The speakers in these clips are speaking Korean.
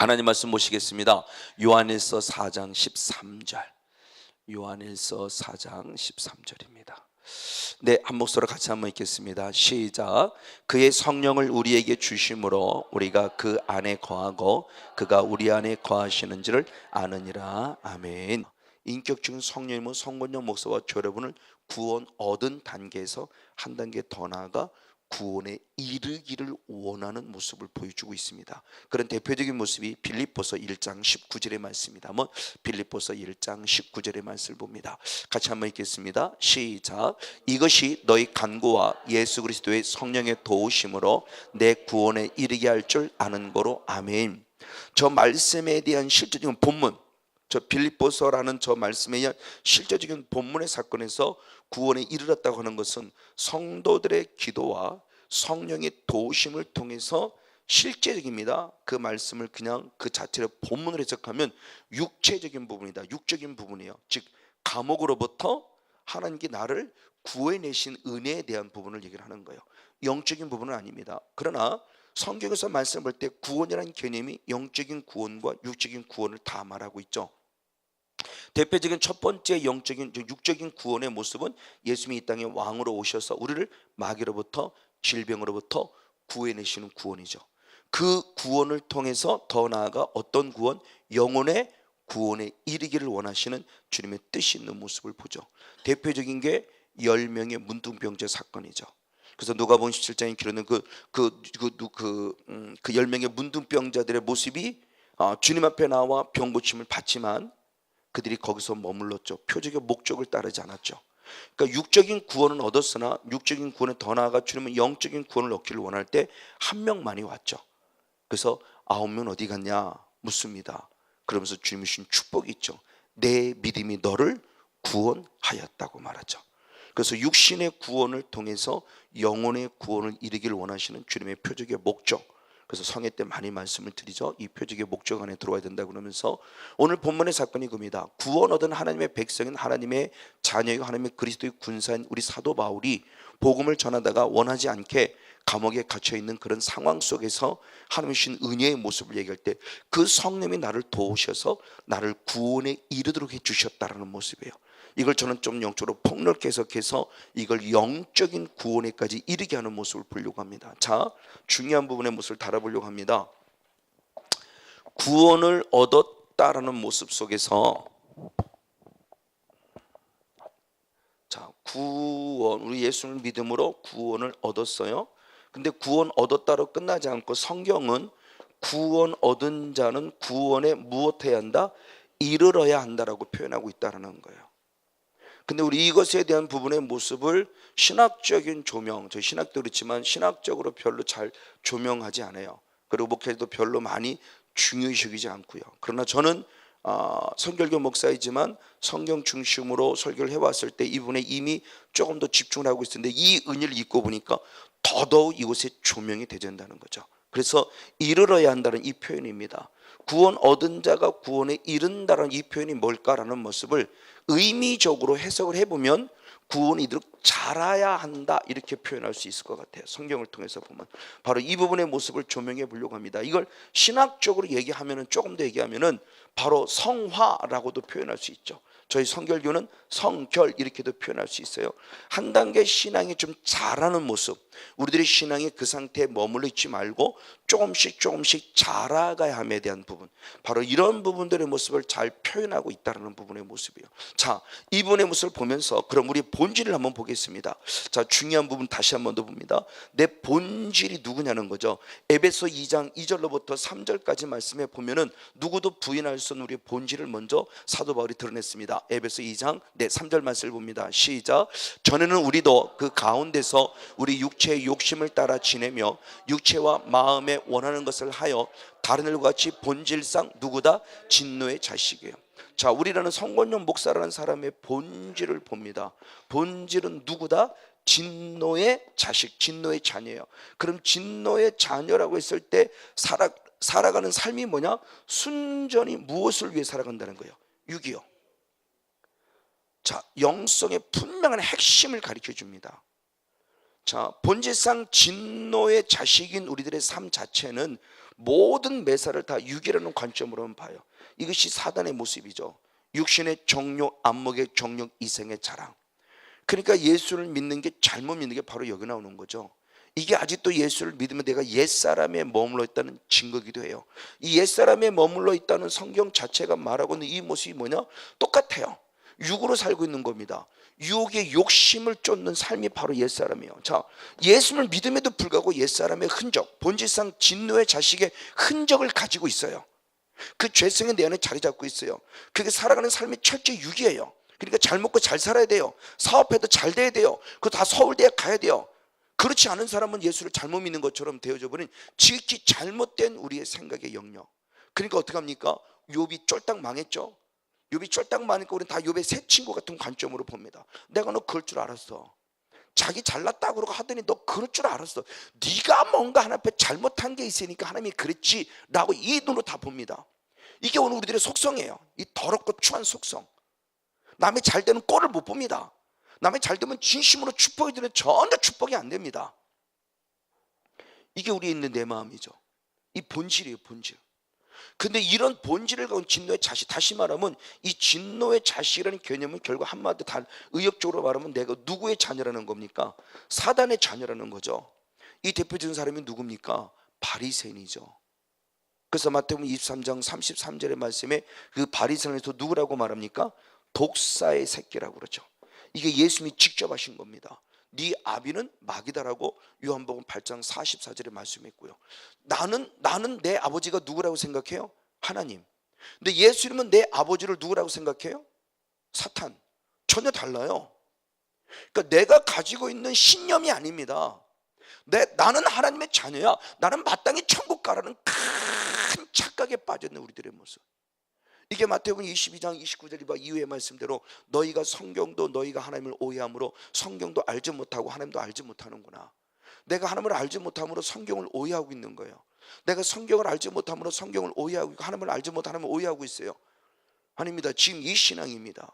하나님 말씀 보시겠습니다. 요한일서 4장 13절. 요한일서 4장 13절입니다. 네, 한 목소리로 같이 한번 읽겠습니다. 시작. 그의 성령을 우리에게 주심으로 우리가 그 안에 거하고 그가 우리 안에 거하시는지를 아느니라. 아멘. 인격적인 성령님은 성권령 목사와 저 여러분을 구원 얻은 단계에서 한 단계 더 나아가 구원에 이르기를 원하는 모습을 보여주고 있습니다. 그런 대표적인 모습이 빌립보서 1장 19절의 말씀입니다. 한번 빌립보서 1장 19절의 말씀을 봅니다. 같이 한번 읽겠습니다. 시작. 이것이 너희 간구와 예수 그리스도의 성령의 도우심으로 내 구원에 이르게 할 줄 아는 거로. 아멘. 저 말씀에 대한 실제적인 본문, 저 빌립보서라는 저 말씀에 의한 실제적인 본문의 사건에서 구원에 이르렀다고 하는 것은 성도들의 기도와 성령의 도우심을 통해서 실제적입니다. 그 말씀을 그냥 그 자체로 본문으로 해석하면 육체적인 부분이다. 육적인 부분이에요. 즉 감옥으로부터 하나님께 나를 구해내신 은혜에 대한 부분을 얘기를 하는 거예요. 영적인 부분은 아닙니다. 그러나 성경에서 말씀을 볼 때 구원이라는 개념이 영적인 구원과 육적인 구원을 다 말하고 있죠. 대표적인 첫 번째 영적인 육적인 구원의 모습은 예수님이 이 땅에 왕으로 오셔서 우리를 마귀로부터 질병으로부터 구해내시는 구원이죠. 그 구원을 통해서 더 나아가 어떤 구원? 영혼의 구원에 이르기를 원하시는 주님의 뜻이 있는 모습을 보죠. 대표적인 게 10명의 문둥병자 사건이죠. 그래서 누가복음 17장에 기록된 그 10명의 문둥병자들의 모습이 주님 앞에 나와 병 고침을 받지만 그들이 거기서 머물렀죠. 표적의 목적을 따르지 않았죠. 그러니까 육적인 구원은 얻었으나 육적인 구원에 더 나아가 주님은 영적인 구원을 얻기를 원할 때 한 명만이 왔죠. 그래서 9명 어디 갔냐 묻습니다. 그러면서 주님이 주신 축복이 있죠. 내 믿음이 너를 구원하였다고 말하죠. 그래서 육신의 구원을 통해서 영혼의 구원을 이루기를 원하시는 주님의 표적의 목적. 그래서 성회 때 많이 말씀을 드리죠. 이 표적의 목적 안에 들어와야 된다고 그러면서 오늘 본문의 사건이 그겁니다. 구원 얻은 하나님의 백성인 하나님의 자녀이고 하나님의 그리스도의 군사인 우리 사도 바울이 복음을 전하다가 원하지 않게 감옥에 갇혀 있는 그런 상황 속에서 하나님이 주신 은혜의 모습을 얘기할 때 그 성령이 나를 도우셔서 나를 구원에 이르도록 해주셨다라는 모습이에요. 이걸 저는 좀 영적으로 폭넓게 해석해서 이걸 영적인 구원에까지 이르게 하는 모습을 보려고 합니다. 자, 중요한 부분의 모습을 다뤄보려고 합니다. 구원을 얻었다라는 모습 속에서 자, 구원, 우리 예수를 믿음으로 구원을 얻었어요. 근데 구원 얻었다로 끝나지 않고 성경은 구원 얻은 자는 구원에 무엇해야 한다? 이르러야 한다라고 표현하고 있다는 거예요. 근데 우리 이것에 대한 부분의 모습을 신학적인 조명, 저희 신학도 그렇지만 신학적으로 별로 잘 조명하지 않아요. 그리고 목회도 별로 많이 중요시 여기지 않고요. 그러나 저는 선결교 목사이지만 성경 중심으로 설교를 해왔을 때 이 부분에 이미 조금 더 집중을 하고 있었는데 이 은혜를 읽고 보니까 더더욱 이곳에 조명이 되어야 한다는 거죠. 그래서 이르러야 한다는 이 표현입니다. 구원 얻은 자가 구원에 이른다는 이 표현이 뭘까라는 모습을 의미적으로 해석을 해보면 구원이 이르도록 자라야 한다 이렇게 표현할 수 있을 것 같아요. 성경을 통해서 보면 바로 이 부분의 모습을 조명해 보려고 합니다. 이걸 신학적으로 얘기하면은 조금 더 얘기하면은 바로 성화라고도 표현할 수 있죠. 저희 성결교는 성결 이렇게도 표현할 수 있어요. 한 단계 신앙이 좀 자라는 모습, 우리들의 신앙이 그 상태에 머물러 있지 말고 조금씩 자라가야 함에 대한 부분, 바로 이런 부분들의 모습을 잘 표현하고 있다는 부분의 모습이에요. 자, 이 부분의 모습을 보면서 그럼 우리 본질을 한번 보겠습니다. 자, 중요한 부분 다시 한번 더 봅니다. 내 본질이 누구냐는 거죠. 에베소 2장 2절로부터 3절까지 말씀해 보면은 누구도 부인할 수 없는 우리의 본질을 먼저 사도 바울이 드러냈습니다. 에베소 2장 3절 말씀을 봅니다. 시작. 전에는 우리도 그 가운데서 우리 육체의 욕심을 따라 지내며 육체와 마음에 원하는 것을 하여 다른 일과 같이 본질상 누구다? 진노의 자식이에요. 자, 우리라는 성권용 목사라는 사람의 본질을 봅니다. 본질은 누구다? 진노의 자식, 진노의 자녀예요. 그럼 진노의 자녀라고 했을 때 살아가는 삶이 뭐냐? 순전히 무엇을 위해 살아간다는 거예요? 6이요. 자, 영성의 분명한 핵심을 가르쳐 줍니다. 자, 본질상 진노의 자식인 우리들의 삶 자체는 모든 매사를 다 육이라는 관점으로만 봐요. 이것이 사단의 모습이죠. 육신의 정욕, 안목의 정욕, 이생의 자랑. 그러니까 예수를 믿는 게 잘못 믿는 게 바로 여기 나오는 거죠. 이게 아직도 예수를 믿으면 내가 옛사람에 머물러 있다는 증거기도 해요. 이 옛사람에 머물러 있다는 성경 자체가 말하고 있는 이 모습이 뭐냐? 똑같아요. 육으로 살고 있는 겁니다. 유혹의 욕심을 쫓는 삶이 바로 옛사람이에요. 자, 예수를 믿음에도 불구하고 옛사람의 흔적, 본질상 진노의 자식의 흔적을 가지고 있어요. 그 죄성이 내 안에 자리 잡고 있어요. 그게 살아가는 삶이 철저히 육이에요. 그러니까 잘 먹고 잘 살아야 돼요. 사업해도 잘 돼야 돼요. 그거 다 서울대에 가야 돼요. 그렇지 않은 사람은 예수를 잘못 믿는 것처럼 되어져 버린 지극히 잘못된 우리의 생각의 영역. 그러니까 어떻게 합니까? 욥이 쫄딱 망했죠. 욥이 쫄딱 망하니까 우리는 다 욥의 새 친구 같은 관점으로 봅니다. 내가 너 그럴 줄 알았어. 자기 잘났다고 그러고 하더니 너 그럴 줄 알았어. 네가 뭔가 하나님 앞에 잘못한 게 있으니까 하나님이 그랬지 라고 이 눈으로 다 봅니다. 이게 오늘 우리들의 속성이에요. 이 더럽고 추한 속성. 남의 잘 되는 꼴을 못 봅니다. 남의 잘 되면 진심으로 축복이 되는 전혀 축복이 안 됩니다. 이게 우리에 있는 내 마음이죠. 이 본질이에요, 본질. 근데 이런 본질을 가진 진노의 자식, 다시 말하면 이 진노의 자식이라는 개념은 결국 한마디로 다 의역적으로 말하면 내가 누구의 자녀라는 겁니까? 사단의 자녀라는 거죠. 이 대표적인 사람이 누굽니까? 바리새인이죠. 그래서 마태복음 23장 33절의 말씀에 그 바리새인에서 누구라고 말합니까? 독사의 새끼라고 그러죠. 이게 예수님이 직접 하신 겁니다. 네 아비는 마귀다라고 요한복음 8장 44절에 말씀했고요. 나는 내 아버지가 누구라고 생각해요? 하나님. 근데 예수님은 내 아버지를 누구라고 생각해요? 사탄. 전혀 달라요. 그러니까 내가 가지고 있는 신념이 아닙니다. 나는 하나님의 자녀야. 나는 마땅히 천국 가라는 큰 착각에 빠져있는 우리들의 모습. 이게 마태복음 22장 29절 이후의 말씀대로 너희가 성경도 너희가 하나님을 오해함으로 성경도 알지 못하고 하나님도 알지 못하는구나. 내가 하나님을 알지 못함으로 성경을 오해하고 있는 거예요. 내가 성경을 알지 못함으로 성경을 오해하고 있고 하나님을 알지 못하는 하나님을 오해하고 있어요. 아닙니다. 지금 이 신앙입니다.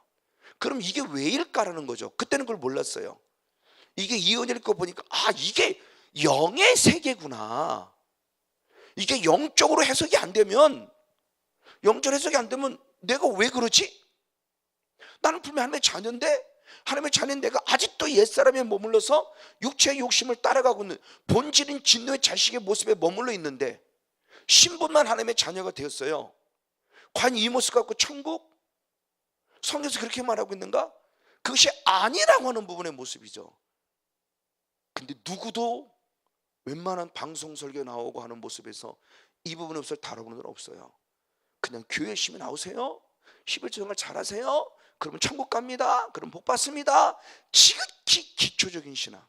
그럼 이게 왜일까라는 거죠. 그때는 그걸 몰랐어요. 이게 이언일 거 보니까 이게 영의 세계구나. 이게 영적으로 해석이 안 되면 영적 해석이 안 되면 내가 왜 그러지? 나는 분명히 하나님의 자녀인데 하나님의 자녀인 내가 아직도 옛사람에 머물러서 육체의 욕심을 따라가고 있는 본질인 진노의 자식의 모습에 머물러 있는데 신분만 하나님의 자녀가 되었어요. 과연 이 모습 갖고 천국? 성경에서 그렇게 말하고 있는가? 그것이 아니라고 하는 부분의 모습이죠. 근데 누구도 웬만한 방송 설교 나오고 하는 모습에서 이 부분의 모습을 다뤄보는 건 없어요. 그냥 교회 열심히 나오세요. 11조 생활 잘하세요. 그러면 천국 갑니다. 그럼 복 받습니다. 지극히 기초적인 신앙.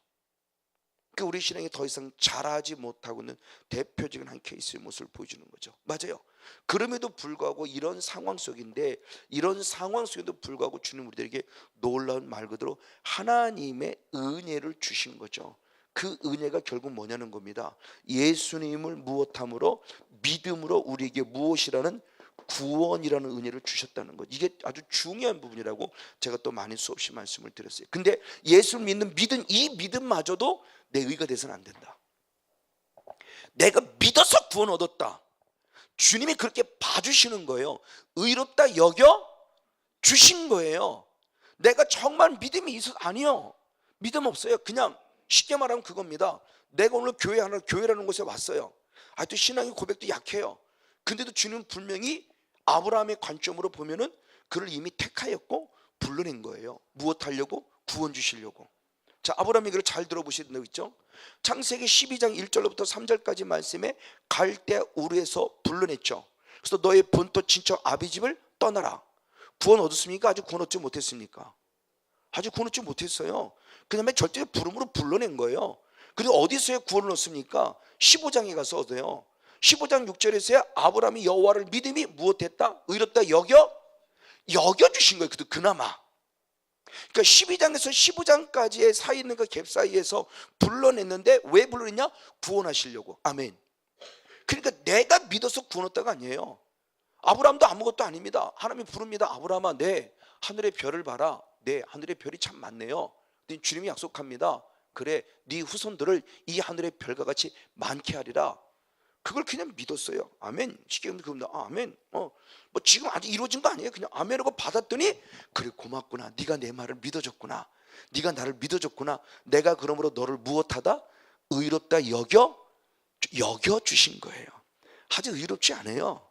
그 우리 신앙이 더 이상 잘하지 못하고 있는 대표적인 한 케이스의 모습을 보여주는 거죠. 맞아요. 그럼에도 불구하고 이런 상황 속인데 이런 상황 속에도 불구하고 주님 우리들에게 놀라운 말 그대로 하나님의 은혜를 주신 거죠. 그 은혜가 결국 뭐냐는 겁니다. 예수님을 무엇함으로 믿음으로 우리에게 무엇이라는 구원이라는 은혜를 주셨다는 것. 이게 아주 중요한 부분이라고 제가 또 많이 수없이 말씀을 드렸어요. 근데 예수를 믿는 믿음, 이 믿음마저도 내 의가 돼서는 안 된다. 내가 믿어서 구원 얻었다. 주님이 그렇게 봐주시는 거예요. 의롭다 여겨 주신 거예요. 내가 정말 믿음이 있어서 아니요. 믿음 없어요. 그냥 쉽게 말하면 그겁니다. 내가 오늘 교회라는 곳에 왔어요. 또 신앙의 고백도 약해요. 근데도 주님은 분명히 아브라함의 관점으로 보면은 그를 이미 택하였고 불러낸 거예요. 무엇 하려고? 구원 주시려고. 자, 아브라함이 그걸 잘 들어보시는 거 있죠? 창세기 12장 1절부터 3절까지 말씀에 갈대 우르에서 불러냈죠. 그래서 너의 본토 친척 아비 집을 떠나라. 구원 얻었습니까? 아직 구원 얻지 못했습니까? 아직 구원 얻지 못했어요. 그 다음에 절대 부름으로 불러낸 거예요. 그리고 어디서의 구원을 얻습니까? 15장에 가서 얻어요. 15장 6절에서야 아브라함이 여호와를 믿음이 무엇했다? 의롭다 여겨주신 거예요. 그나마. 그러니까 12장에서 15장까지의 사이 있는 그 갭 사이에서 불러냈는데 왜 불러냈냐? 구원하시려고. 아멘. 그러니까 내가 믿어서 구원 얻다가 아니에요. 아브라함도 아무것도 아닙니다. 하나님이 부릅니다. 아브라함아, 네 하늘의 별을 봐라. 네 하늘의 별이 참 많네요. 주님이 약속합니다. 그래 네 후손들을 이 하늘의 별과 같이 많게 하리라. 그걸 그냥 믿었어요. 아멘. 쉽게 그럽니다. 아멘. 뭐 지금 아직 이루어진 거 아니에요. 그냥 아멘하고 받았더니 그래 고맙구나. 네가 내 말을 믿어줬구나. 네가 나를 믿어줬구나. 내가 그러므로 너를 무엇하다? 의롭다 여겨 주신 거예요. 아직 의롭지 않아요.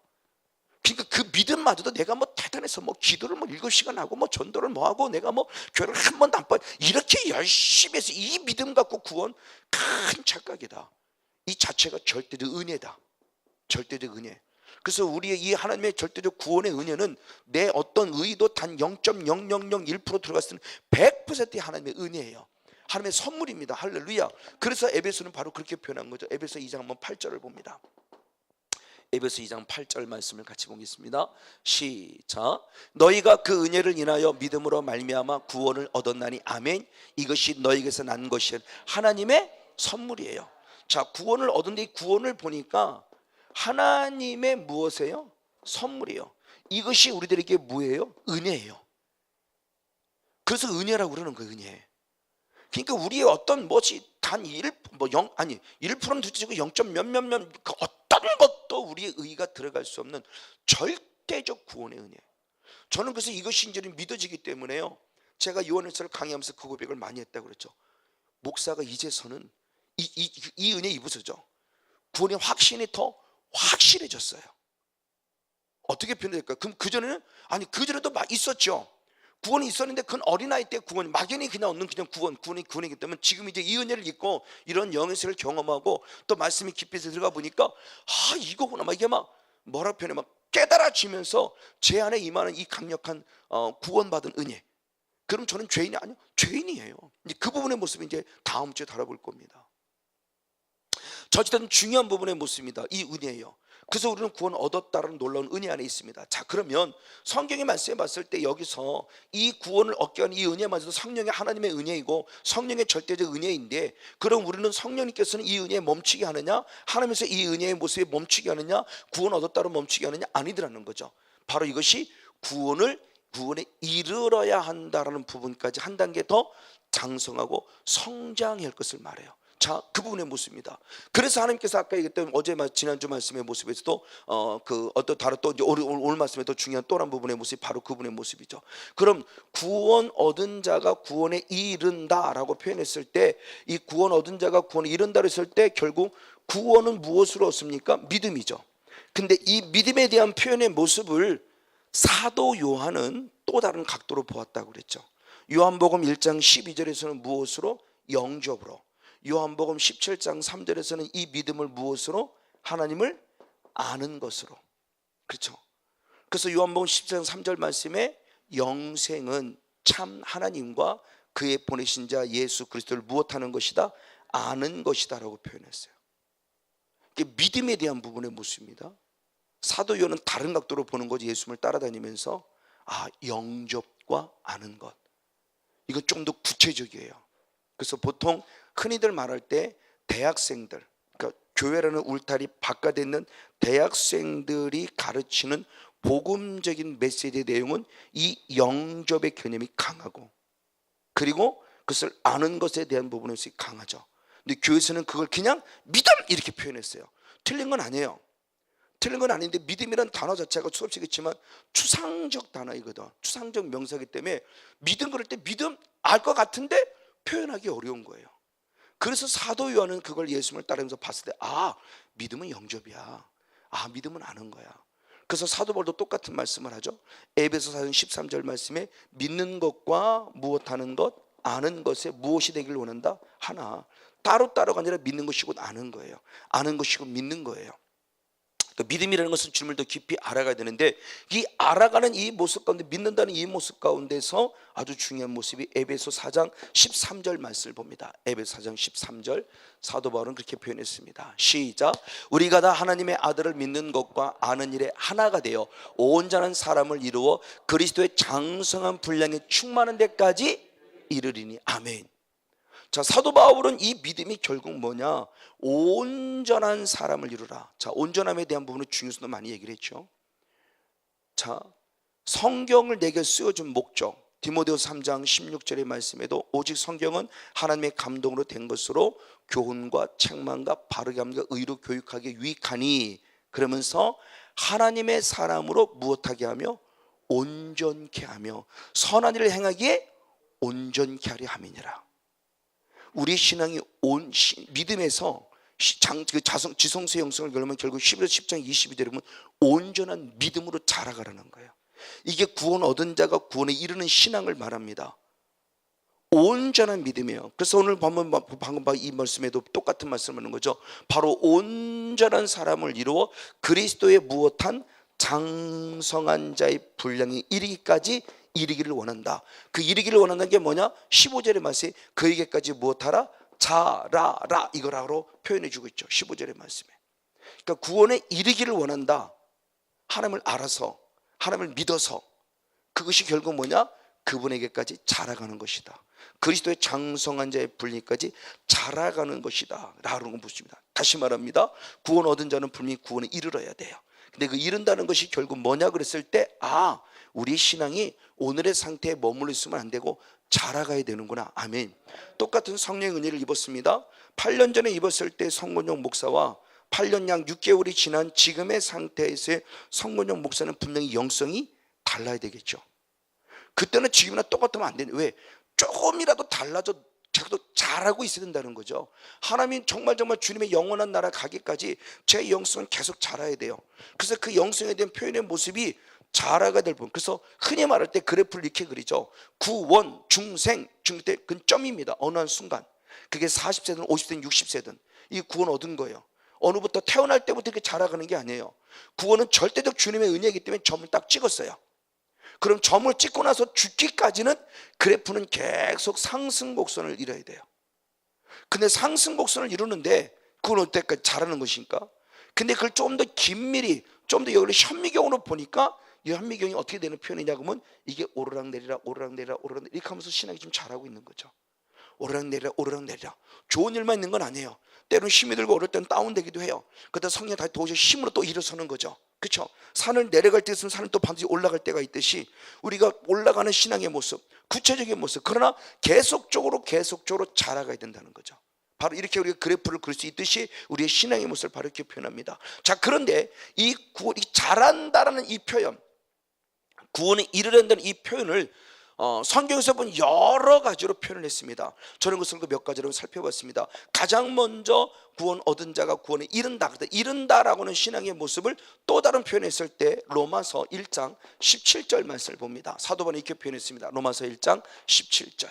그러니까 그 믿음마저도 내가 뭐 대단해서 뭐 기도를 뭐 7시간 하고 뭐 전도를 뭐 하고 내가 뭐 교회를 한 번도 안 빠져 이렇게 열심히 해서 이 믿음 갖고 구원 큰 착각이다. 이 자체가 절대적 은혜다. 절대적 은혜. 그래서 우리의 이 하나님의 절대적 구원의 은혜는 내 어떤 의도 단 0.0001% 들어갔을 때는 100% 하나님의 은혜예요. 하나님의 선물입니다. 할렐루야. 그래서 에베소는 바로 그렇게 표현한 거죠. 에베소 2장 한번 8절을 봅니다. 에베소 2장 8절 말씀을 같이 보겠습니다. 시작. 너희가 그 은혜를 인하여 믿음으로 말미암아 구원을 얻었나니 아멘. 이것이 너희에게서 난 것이 하나님의 선물이에요. 자, 구원을 얻은데 이 구원을 보니까 하나님의 무엇이에요? 선물이에요. 이것이 우리들에게 뭐예요? 은혜예요. 그래서 은혜라고 그러는 거예요. 은혜. 그러니까 우리의 어떤 것이 단 1%는 둘째고 0. 몇몇몇 어떤 것도 우리의 의가 들어갈 수 없는 절대적 구원의 은혜. 저는 그래서 이것이 이제 믿어지기 때문에요. 제가 요한일서를 강의하면서 그 고백을 많이 했다고 그랬죠. 목사가 이제서는 이 은혜 입으서죠. 구원의 확신이 더 확실해졌어요. 어떻게 표현될까요? 그럼 그전에는 그전에도 막 있었죠. 구원이 있었는데 그건 어린아이 때 구원, 막연히 그냥 얻는 그냥 구원이기 때문에 지금 이제 이 은혜를 입고 이런 영예세를 경험하고 또 말씀이 깊이 들어가 보니까 이거구나 막 이게 막 뭐라 표현해 막 깨달아지면서 제 안에 임하는 이 강력한 구원받은 은혜. 그럼 저는 죄인이 아니요, 죄인이에요. 이제 그 부분의 모습을 이제 다음 주에 다뤄볼 겁니다. 저 어쨌든 중요한 부분의 모습입니다. 이 은혜예요. 그래서 우리는 구원 얻었다는 놀라운 은혜 안에 있습니다. 자, 그러면 성경의 말씀에 봤을 때 여기서 이 구원을 얻게 하는 이 은혜마저도 성령의 하나님의 은혜이고 성령의 절대적 은혜인데, 그럼 우리는 성령님께서는 이 은혜에 멈추게 하느냐, 하나님께서 이 은혜의 모습에 멈추게 하느냐, 구원 얻었다로 멈추게 하느냐, 아니더라는 거죠. 바로 이것이 구원에 이르러야 한다라는 부분까지 한 단계 더 장성하고 성장해야 할 것을 말해요. 자, 그 부분의 모습입니다. 그래서 하나님께서 아까 얘기했던 지난주 말씀의 모습에서도 오늘 말씀에 더 중요한 또 한 부분의 모습이 바로 그분의 모습이죠. 그럼 구원 얻은 자가 구원에 이른다라고 표현했을 때, 이 구원 얻은 자가 구원에 이른다고 했을 때 결국 구원은 무엇으로 얻습니까? 믿음이죠. 근데 이 믿음에 대한 표현의 모습을 사도 요한은 또 다른 각도로 보았다고 그랬죠. 요한복음 1장 12절에서는 무엇으로? 영접으로. 요한복음 17장 3절에서는 이 믿음을 무엇으로? 하나님을 아는 것으로. 그렇죠. 그래서 요한복음 17장 3절 말씀에 영생은 참 하나님과 그의 보내신 자 예수 그리스도를 무엇하는 것이다? 아는 것이다 라고 표현했어요. 이게 믿음에 대한 부분의 모습입니다. 사도 요한은 다른 각도로 보는 거지. 예수님을 따라다니면서 영접과 아는 것, 이건 좀 더 구체적이에요. 그래서 보통 흔히들 말할 때 대학생들, 그러니까 교회라는 울타리 바깥에 있는 대학생들이 가르치는 복음적인 메시지의 내용은 이 영접의 개념이 강하고, 그리고 그것을 아는 것에 대한 부분에서 강하죠. 근데 교회에서는 그걸 그냥 믿음 이렇게 표현했어요. 틀린 건 아니에요. 틀린 건 아닌데 믿음이라는 단어 자체가 수없이겠지만 추상적 단어이거든. 추상적 명사이기 때문에 믿음 그럴 때 믿음 알 것 같은데 표현하기 어려운 거예요. 그래서 사도 요한은 그걸 예수님을 따르면서 봤을 때 믿음은 영접이야. 믿음은 아는 거야. 그래서 사도 바울도 똑같은 말씀을 하죠. 에베소 4장 13절 말씀에 믿는 것과 무엇하는 것, 아는 것에 무엇이 되기를 원한다? 하나. 따로따로가 아니라 믿는 것이고 아는 거예요. 아는 것이고 믿는 거예요. 그러니까 믿음이라는 것은 주님을 더 깊이 알아가야 되는데, 이 알아가는 이 모습 가운데, 믿는다는 이 모습 가운데서 아주 중요한 모습이 에베소 4장 13절 말씀을 봅니다. 에베소 4장 13절 사도 바울은 그렇게 표현했습니다. 시작. 우리가 다 하나님의 아들을 믿는 것과 아는 일에 하나가 되어 온전한 사람을 이루어 그리스도의 장성한 분량에 충만한 데까지 이르리니 아멘. 자, 사도 바울은 이 믿음이 결국 뭐냐? 온전한 사람을 이루라. 자, 온전함에 대한 부분은 중요성도 많이 얘기를 했죠. 자, 성경을 내게 쓰여준 목적, 디모데후서 3장 16절의 말씀에도 오직 성경은 하나님의 감동으로 된 것으로 교훈과 책망과 바르게 함과 의로 교육하기에 유익하니, 그러면서 하나님의 사람으로 무엇하게 하며 온전케 하며 선한 일을 행하기에 온전케 하려 함이니라. 우리 신앙이 믿음에서 지성소의 영성을 결론하면 결국 11절 10장 22절에 보면 온전한 믿음으로 자라가라는 거예요. 이게 구원 얻은 자가 구원에 이르는 신앙을 말합니다. 온전한 믿음이에요. 그래서 오늘 방금 이 말씀에도 똑같은 말씀을 하는 거죠. 바로 온전한 사람을 이루어 그리스도의 무엇한 장성한 자의 분량이 이르기까지 이르기를 원한다. 그 이르기를 원한다는 게 뭐냐? 15절의 말씀에 그에게까지 무엇하라? 자라라, 이거라고 표현해 주고 있죠. 15절의 말씀에. 그러니까 구원에 이르기를 원한다. 하나님을 알아서, 하나님을 믿어서. 그것이 결국 뭐냐? 그분에게까지 자라가는 것이다. 그리스도의 장성한 자의 분리까지 자라가는 것이다 라는 걸 보십니다. 다시 말합니다. 구원 얻은 자는 분명히 구원에 이르러야 돼요. 근데 그 이른다는 것이 결국 뭐냐 그랬을 때, 우리 신앙이 오늘의 상태에 머물러 있으면 안 되고 자라가야 되는구나. 아멘. 똑같은 성령의 은혜를 입었습니다. 8년 전에 입었을 때 성곤용 목사와 8년 약 6개월이 지난 지금의 상태에서의 성곤용 목사는 분명히 영성이 달라야 되겠죠. 그때는 지금이나 똑같으면 안 되는, 왜? 조금이라도 달라져 자꾸 잘하고 있어야 된다는 거죠. 하나님 정말 주님의 영원한 나라 가기까지 제 영성은 계속 자라야 돼요. 그래서 그 영성에 대한 표현의 모습이 자라가 될 분. 그래서 흔히 말할 때 그래프를 이렇게 그리죠. 구원, 중생, 때 그건 점입니다. 어느 한 순간. 그게 40세든 50세든 60세든 이 구원 얻은 거예요. 어느부터 태어날 때부터 이렇게 자라가는 게 아니에요. 구원은 절대적 주님의 은혜이기 때문에 점을 딱 찍었어요. 그럼 점을 찍고 나서 죽기까지는 그래프는 계속 상승 곡선을 이뤄야 돼요. 근데 상승 곡선을 이루는데 그건 어때까지 자라는 것입니까? 근데 그걸 좀 더 긴밀히, 좀 더 여기를 현미경으로 보니까 이 현미경이 어떻게 되는 표현이냐 그러면 이게 오르락내리락 오르락내리락 오르락내리락 이렇게 하면서 신앙이 좀 자라고 있는 거죠. 오르락내리락 오르락내리락. 좋은 일만 있는 건 아니에요. 때로는 힘이 들고 어릴 때는 다운되기도 해요. 그러다 성령 다시 도저히 힘으로 또 일어서는 거죠. 그렇죠? 산을 내려갈 때 있으면 산을 또 반드시 올라갈 때가 있듯이 우리가 올라가는 신앙의 모습, 구체적인 모습, 그러나 계속적으로 자라가야 된다는 거죠. 바로 이렇게 우리가 그래프를 그릴 수 있듯이 우리의 신앙의 모습을 바로 이렇게 표현합니다. 자, 그런데 이 구원이 자란다라는 이 표현, 구원에 이르는다는 이 표현을 성경에서 본 여러 가지로 표현을 했습니다. 저는 그것을 몇 가지로 살펴봤습니다. 가장 먼저 구원 얻은 자가 구원에 이른다. 이른다라고는 신앙의 모습을 또 다른 표현했을 때 로마서 1장 17절 말씀을 봅니다. 사도 바울이 이렇게 표현했습니다. 로마서 1장 17절.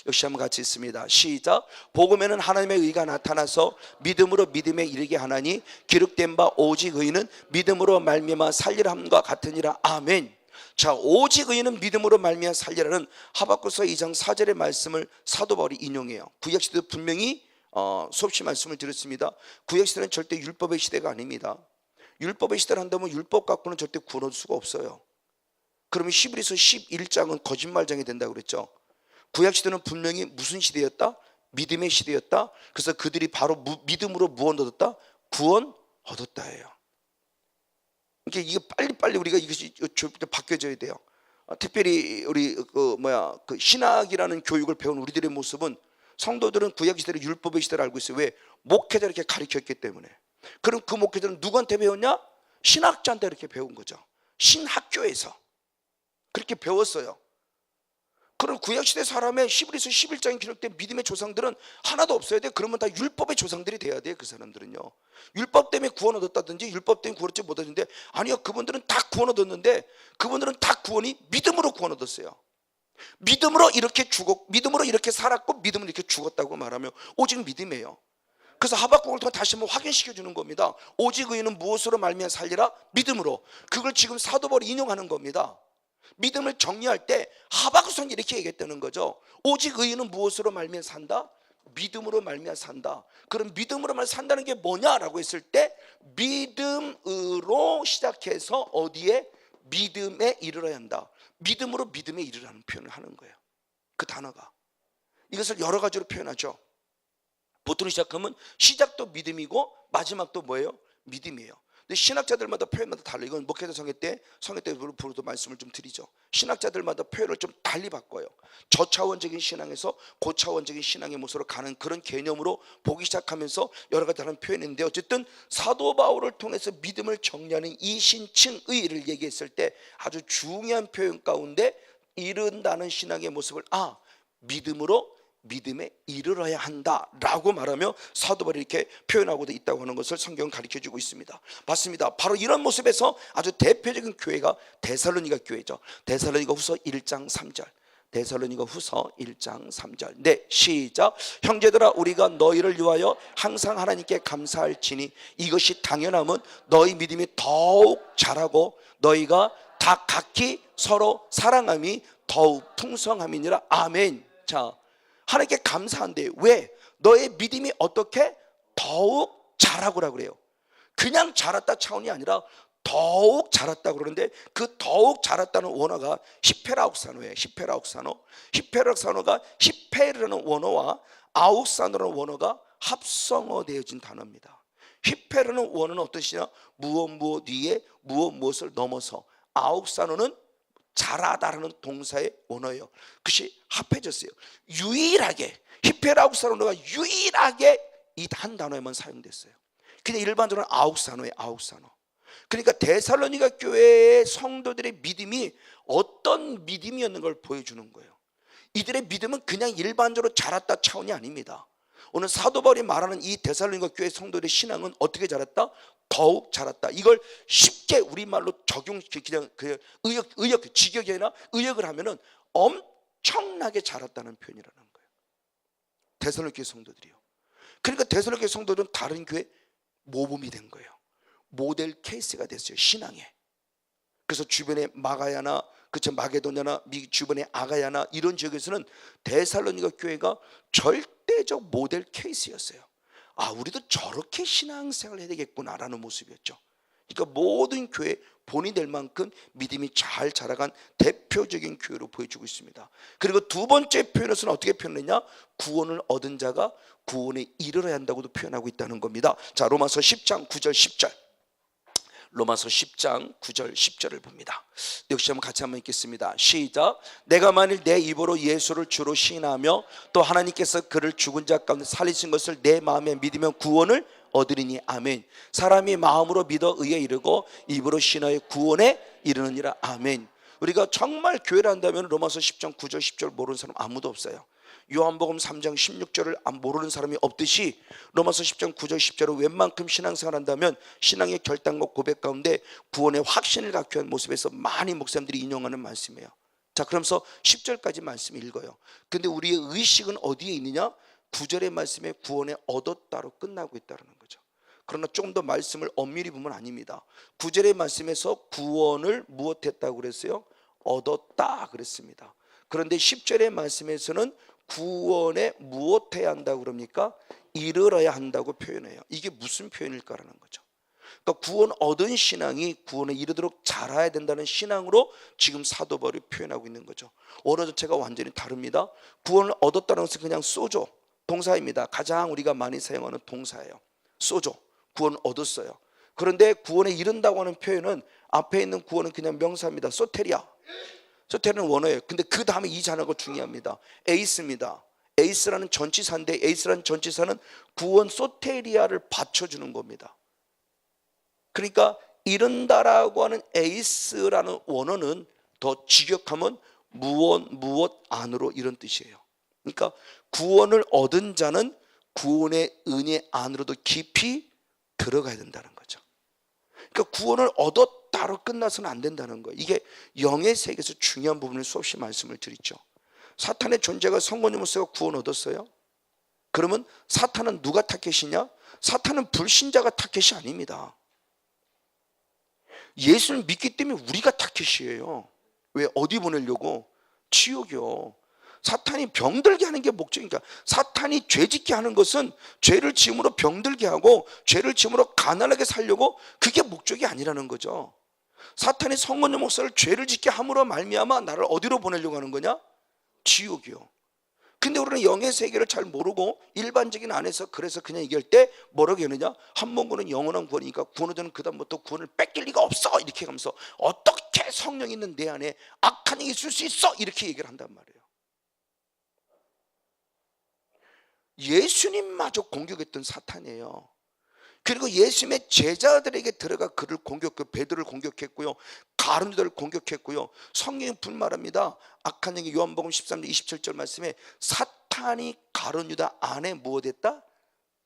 역시 한번 같이 읽습니다. 시작. 복음에는 하나님의 의가 나타나서 믿음으로 믿음에 이르게 하나니 기록된 바 오직 의인은 믿음으로 말미암아 살리라 함과 같으니라. 아멘. 자, 오직 의인은 믿음으로 말미암아 살리라는 하박국서 2장 4절의 말씀을 사도 바울이 인용해요. 구약시대도 분명히 수없이 말씀을 드렸습니다. 구약시대는 절대 율법의 시대가 아닙니다. 율법의 시대를 한다면 율법 갖고는 절대 구원 얻을 수가 없어요. 그러면 히브리서 11장은 거짓말장이 된다고 그랬죠. 구약시대는 분명히 무슨 시대였다? 믿음의 시대였다. 그래서 그들이 바로 믿음으로 무엇 얻었다? 구원 얻었다예요. 그러니까 이게 빨리빨리 우리가 이것이 바뀌어져야 돼요. 특별히 우리 그 신학이라는 교육을 배운 우리들의 모습은 성도들은 구약 시대를 율법의 시대를 알고 있어요. 왜? 목회자 이렇게 가르쳤기 때문에. 그럼 그 목회자는 누구한테 배웠냐? 신학자한테 이렇게 배운 거죠. 신학교에서 그렇게 배웠어요. 그럼 구약시대 사람의 히브리서 11장에 기록된 믿음의 조상들은 하나도 없어야 돼. 그러면 다 율법의 조상들이 돼야 돼요. 그 사람들은요. 율법 때문에 구원 얻었다든지 율법 때문에 구원 얻지 못하는데, 아니요, 그분들은 다 구원 얻었는데 그분들은 다 구원이 믿음으로 구원 얻었어요. 믿음으로 이렇게 믿음으로 이렇게 살았고 믿음으로 이렇게 죽었다고 말하며 오직 믿음이에요. 그래서 하박국을 통해 다시 한번 확인시켜 주는 겁니다. 오직 의인은 무엇으로 말미암아 살리라? 믿음으로. 그걸 지금 사도 바울이 인용하는 겁니다. 믿음을 정리할 때 하박국서는 이렇게 얘기했다는 거죠. 오직 의인은 무엇으로 말미암아 산다? 믿음으로 말미암아 산다. 그럼 믿음으로 말미암아 산다는 게 뭐냐라고 했을 때 믿음으로 시작해서 어디에? 믿음에 이르러야 한다. 믿음으로 믿음에 이르라는 표현을 하는 거예요. 그 단어가. 이것을 여러 가지로 표현하죠. 보통 시작하면 시작도 믿음이고 마지막도 뭐예요? 믿음이에요. 근데 신학자들마다 표현마다 달라요. 이건 목회자 성회 때 부르도 말씀을 좀 드리죠. 신학자들마다 표현을 좀 달리 바꿔요. 저차원적인 신앙에서 고차원적인 신앙의 모습으로 가는 그런 개념으로 보기 시작하면서 여러 가지 다른 표현인데, 어쨌든 사도 바울을 통해서 믿음을 정리하는 이 신칭의를 얘기했을 때 아주 중요한 표현 가운데 이른다는 신앙의 모습을 믿음으로 믿음에 이르러야 한다라고 말하며 사도 바울이 이렇게 표현하고도 있다고 하는 것을 성경은 가르쳐주고 있습니다. 맞습니다. 바로 이런 모습에서 아주 대표적인 교회가 데살로니가 교회죠. 데살로니가 후서 1장 3절. 데살로니가 후서 1장 3절. 네, 시작. 형제들아, 우리가 너희를 위하여 항상 하나님께 감사할지니 이것이 당연함은 너희 믿음이 더욱 자라고 너희가 다 각기 서로 사랑함이 더욱 풍성함이니라. 아멘. 자, 하나님께 감사한데 왜? 너의 믿음이 어떻게 더욱 자라고라 그래요. 그냥 자랐다 차원이 아니라 더욱 자랐다 그러는데, 그 더욱 자랐다는 원어가 히페라옥산어예요. 히페라옥산어가 히페르라는 원어와 아옥산어라는 원어가 합성어 되어진 단어입니다. 히페르는 원어는 어떠시냐? 무엇 위에 무엇을 넘어서. 아옥산어는 자라다라는 동사의 원어예요. 그것이 합해졌어요. 유일하게 히페라옥산어가 유일하게 이 한 단어에만 사용됐어요. 근데 일반적으로 아옥산어예요. 아옥산어. 그러니까 데살로니가 교회의 성도들의 믿음이 어떤 믿음이었는 걸 보여주는 거예요. 이들의 믿음은 그냥 일반적으로 자랐다 차원이 아닙니다. 오늘 사도 바울이 말하는 이 데살로니가 교회 성도들의 신앙은 어떻게 자랐다? 더욱 자랐다. 이걸 쉽게 우리말로 그냥 의역 직역이 아니라 의역을 하면은 엄청나게 자랐다는 표현이라는 거예요. 데살로니가 교회 성도들이요. 그러니까 데살로니가 교회 성도들은 다른 교회 모범이 된 거예요. 모델 케이스가 됐어요, 신앙에. 그래서 주변에 마가야나 마게도냐나 주변의 아가야나 이런 지역에서는 데살로니가 교회가 절대적 모델 케이스였어요. 우리도 저렇게 신앙생활을 해야 되겠구나라는 모습이었죠. 그러니까 모든 교회 본이 될 만큼 믿음이 잘 자라간 대표적인 교회로 보여주고 있습니다. 그리고 두 번째 표현에서는 어떻게 표현했냐? 구원을 얻은 자가 구원에 이르러야 한다고도 표현하고 있다는 겁니다. 자, 로마서 10장 9절 10절. 로마서 10장 9절 10절을 봅니다. 역시 같이 한번 읽겠습니다. 시작. 내가 만일 내 입으로 예수를 주로 시인하며 또 하나님께서 그를 죽은 자 가운데 살리신 것을 내 마음에 믿으면 구원을 얻으리니. 아멘. 사람이 마음으로 믿어 의에 이르고 입으로 신하여 구원에 이르느니라. 아멘. 우리가 정말 교회를 한다면 로마서 10장 9절 10절 모르는 사람 아무도 없어요. 요한복음 3장 16절을 모르는 사람이 없듯이 로마서 10장 9절 10절을 웬만큼 신앙생활 한다면 신앙의 결단과 고백 가운데 구원의 확신을 갖게 한 모습에서 많이 목사님들이 인용하는 말씀이에요. 자, 그러면서 10절까지 말씀 읽어요. 근데 우리의 의식은 어디에 있느냐? 9절의 말씀에 구원에 얻었다로 끝나고 있다는 거죠. 그러나 조금 더 말씀을 엄밀히 보면 아닙니다. 9절의 말씀에서 구원을 무엇했다고 그랬어요? 얻었다 그랬습니다. 그런데 10절의 말씀에서는 구원에 무엇해야 한다고 그럽니까? 이르러야 한다고 표현해요. 이게 무슨 표현일까라는 거죠. 그러니까 구원 얻은 신앙이 구원에 이르도록 자라야 된다는 신앙으로 지금 사도 바울이 표현하고 있는 거죠. 언어 자체가 완전히 다릅니다. 구원을 얻었다는 것은 그냥 쏘죠, 동사입니다. 가장 우리가 많이 사용하는 동사예요. 쏘죠, 구원 얻었어요. 그런데 구원에 이른다고 하는 표현은 앞에 있는 구원은 그냥 명사입니다. 소테리아. 소테리아는 원어예요. 근데 그 다음에 이 단어가 중요합니다. 에이스입니다. 에이스라는 전치사인데 에이스라는 전치사는 구원 소테리아를 받쳐주는 겁니다. 그러니까 이른다라고 하는 에이스라는 원어는 더 직역하면 무엇 안으로 이런 뜻이에요. 그러니까 구원을 얻은 자는 구원의 은혜 안으로도 깊이 들어가야 된다는 거죠. 그러니까 구원을 얻었다로 끝나서는 안 된다는 거예요. 이게 영의 세계에서 중요한 부분을 수없이 말씀을 드리죠. 사탄의 존재가 성모니모스가 구원 얻었어요. 그러면 사탄은 누가 타겟이냐? 사탄은 불신자가 타겟이 아닙니다. 예수를 믿기 때문에 우리가 타겟이에요. 왜? 어디 보내려고? 지옥이요. 사탄이 병들게 하는 게 목적이니까. 사탄이 죄짓게 하는 것은 죄를 지음으로 병들게 하고 죄를 지음으로 가난하게 살려고, 그게 목적이 아니라는 거죠. 사탄이 성모님 목사를 죄를 짓게 함으로 말미암아 나를 어디로 보내려고 하는 거냐? 지옥이요. 근데 우리는 영의 세계를 잘 모르고 일반적인 안에서 그래서 그냥 얘기할 때 뭐라고 하느냐, 한 번 구원은 영원한 구원이니까 구원은 그다음부터 구원을 뺏길 리가 없어, 이렇게 하면서 어떻게 성령이 있는 내 안에 악한 영이 있을 수 있어, 이렇게 얘기를 한단 말이에요. 예수님마저 공격했던 사탄이에요. 그리고 예수님의 제자들에게 들어가 그를 공격했고, 베드로를 공격했고요, 가룟 유다를 공격했고요. 성경이 분말합니다. 악한 영이 요한복음 13장 27절 말씀에 사탄이 가룟 유다 안에 무엇했다?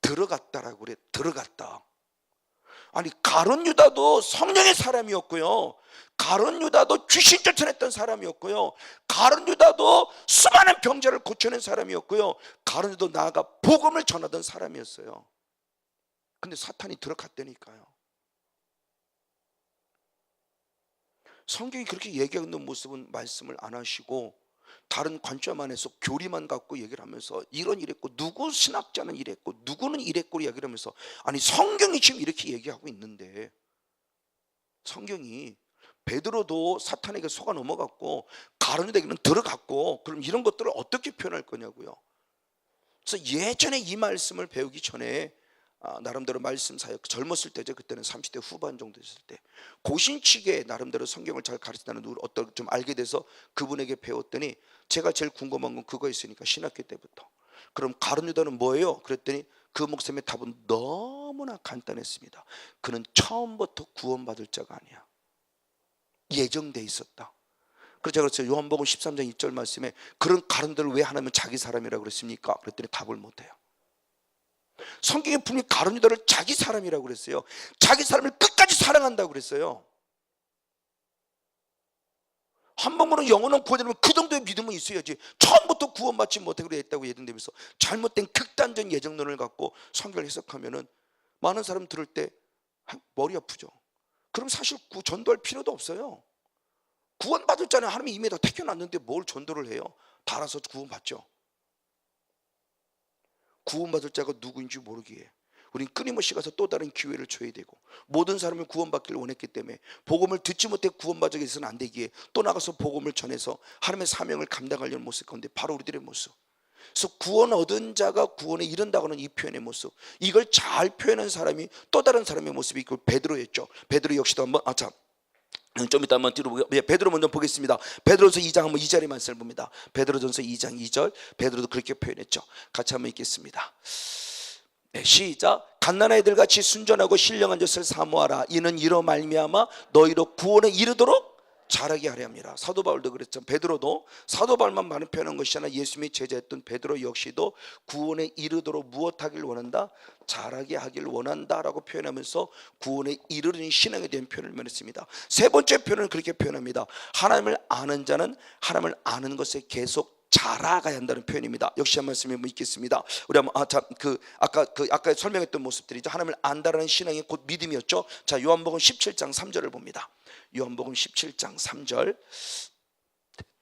들어갔다라고 그래. 들어갔다. 아니, 가룟 유다도 성령의 사람이었고요, 가룟 유다도 귀신 쫓아냈던 사람이었고요, 가룟 유다도 수많은 병자를 고쳐낸 사람이었고요, 가룟 유다도 나아가 복음을 전하던 사람이었어요. 근데 사탄이 들어갔다니까요. 성경이 그렇게 얘기하고 있는 모습은 말씀을 안 하시고 다른 관점 안에서 교리만 갖고 얘기를 하면서 이런 이랬고, 누구 신학자는 이랬고 누구는 이랬고 이야기를 하면서, 아니 성경이 지금 이렇게 얘기하고 있는데, 성경이 베드로도 사탄에게 속아 넘어갔고 가룟 유다에게는 들어갔고, 그럼 이런 것들을 어떻게 표현할 거냐고요. 그래서 예전에 이 말씀을 배우기 전에 나름대로 말씀 사역, 젊었을 때죠. 그때는 30대 후반 정도 됐을 때 고신치게 나름대로 성경을 잘 가르친다는 누구를 어떤 좀 알게 돼서 그분에게 배웠더니, 제가 제일 궁금한 건 그거였으니까, 신학교 때부터. 그럼 가룟 유다는 뭐예요? 그랬더니 그 목사님의 답은 너무나 간단했습니다. 그는 처음부터 구원받을 자가 아니야. 예정돼 있었다. 그래서 제가 그랬어요. 요한복음 13장 2절 말씀에 그런 가룟 유다를 왜 하나님은 자기 사람이라고 그랬습니까? 그랬더니 답을 못해요. 성경에 분명히 가룟 유다를 자기 사람이라고 그랬어요. 자기 사람을 끝까지 사랑한다고 그랬어요. 한 번으로 영원한 구원이라면 그 정도의 믿음은 있어야지, 처음부터 구원받지 못하기로 했다고 예정되면서 잘못된 극단적인 예정론을 갖고 성경을 해석하면은 많은 사람 들을 때 머리 아프죠. 그럼 사실 전도할 필요도 없어요. 구원받을 자는 하나님이 이미 다 택해놨는데 뭘 전도를 해요? 다 알아서 구원받죠. 구원받을 자가 누구인지 모르기에 우린 끊임없이 가서 또 다른 기회를 줘야 되고, 모든 사람이 구원받기를 원했기 때문에 복음을 듣지 못해 구원받게 해서는 안 되기에 또 나가서 복음을 전해서 하나님의 사명을 감당하려는 모습 가운데 바로 우리들의 모습. 그래서 구원 얻은 자가 구원에 이른다고는 이 표현의 모습, 이걸 잘 표현한 사람이 또 다른 사람의 모습이 있고 베드로였죠. 베드로 역시도 한번 좀 이따 한번 뒤로 베드로 먼저 보겠습니다. 베드로전서 2장 한번 2절의 말씀을 봅니다. 베드로전서 2장 2절, 베드로도 그렇게 표현했죠. 같이 한번 읽겠습니다. 네, 시작. 갓난아이 들 같이 순전하고 신령한 것을 사모하라. 이는 이로 말미암아 너희로 구원에 이르도록 자라게 하려 함이라. 사도 바울도 그랬죠. 베드로도 사도 바울만 많은 표현한 것이 아니라 예수님이 제자였던 베드로 역시도 구원에 이르도록 무엇하길 원한다? 자라게 하길 원한다라고 표현하면서 구원에 이르는 신앙에 대한 표현을 했습니다. 세 번째 표현은 그렇게 표현합니다. 하나님을 아는 자는 하나님을 아는 것에 계속 자라가야 한다는 표현입니다. 역시 한 말씀 한번 읽겠습니다. 우리 한번 아까 설명했던 모습들이죠. 하나님을 안다라는 신앙이 곧 믿음이었죠. 자, 요한복음 17장 3절을 봅니다. 요한복음 17장 3절.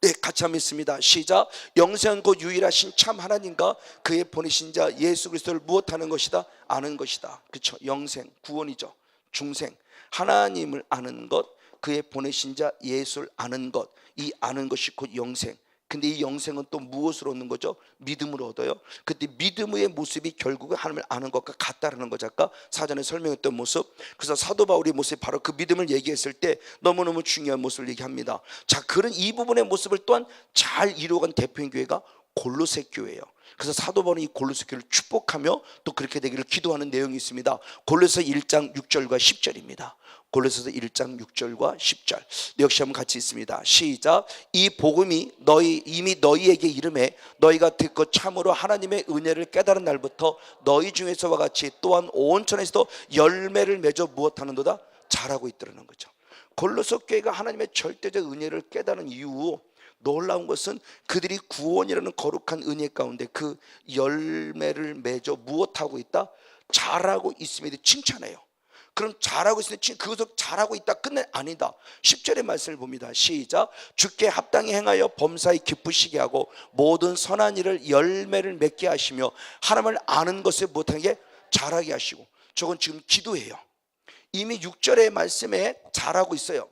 네, 같이 한번 읽습니다. 시작. 영생 곧 유일하신 참 하나님과 그의 보내신 자 예수 그리스도를 무엇하는 것이다? 아는 것이다. 그렇죠. 영생, 구원이죠. 중생, 하나님을 아는 것, 그의 보내신 자 예수를 아는 것, 이 아는 것이 곧 영생. 근데 이 영생은 또 무엇으로 얻는 거죠? 믿음으로 얻어요. 그때 믿음의 모습이 결국은 하나님을 아는 것과 같다라는 거죠. 아까 사전에 설명했던 모습. 그래서 사도 바울의 모습이 바로 그 믿음을 얘기했을 때 너무너무 중요한 모습을 얘기합니다. 자, 그런 이 부분의 모습을 또한 잘 이루어간 대표인 교회가 골로새 교회예요. 그래서 사도 바울이 이 골로새 교회를 축복하며 또 그렇게 되기를 기도하는 내용이 있습니다. 골로새 1장 6절과 10절입니다. 골로새서 1장 6절과 10절 역시 한번 같이 있습니다. 시작. 이 복음이 이미 너희에게 이름해 너희가 듣고 참으로 하나님의 은혜를 깨달은 날부터 너희 중에서와 같이 또한 온천에서도 열매를 맺어 무엇하는도다? 자라고 있더라는 거죠. 골로새 교회가 하나님의 절대적 은혜를 깨달은 이후 놀라운 것은 그들이 구원이라는 거룩한 은혜 가운데 그 열매를 맺어 무엇하고 있다? 자라고 있음에 칭찬해요. 그럼 잘하고 있으니 그것을 잘하고 있다 끝내 아니다. 10절의 말씀을 봅니다. 시작. 주께 합당히 행하여 범사에 기쁘시게 하고 모든 선한 일을 열매를 맺게 하시며 하나님을 아는 것에 못하게 잘하게 하시고. 저건 지금 기도예요. 이미 6절의 말씀에 잘하고 있어요.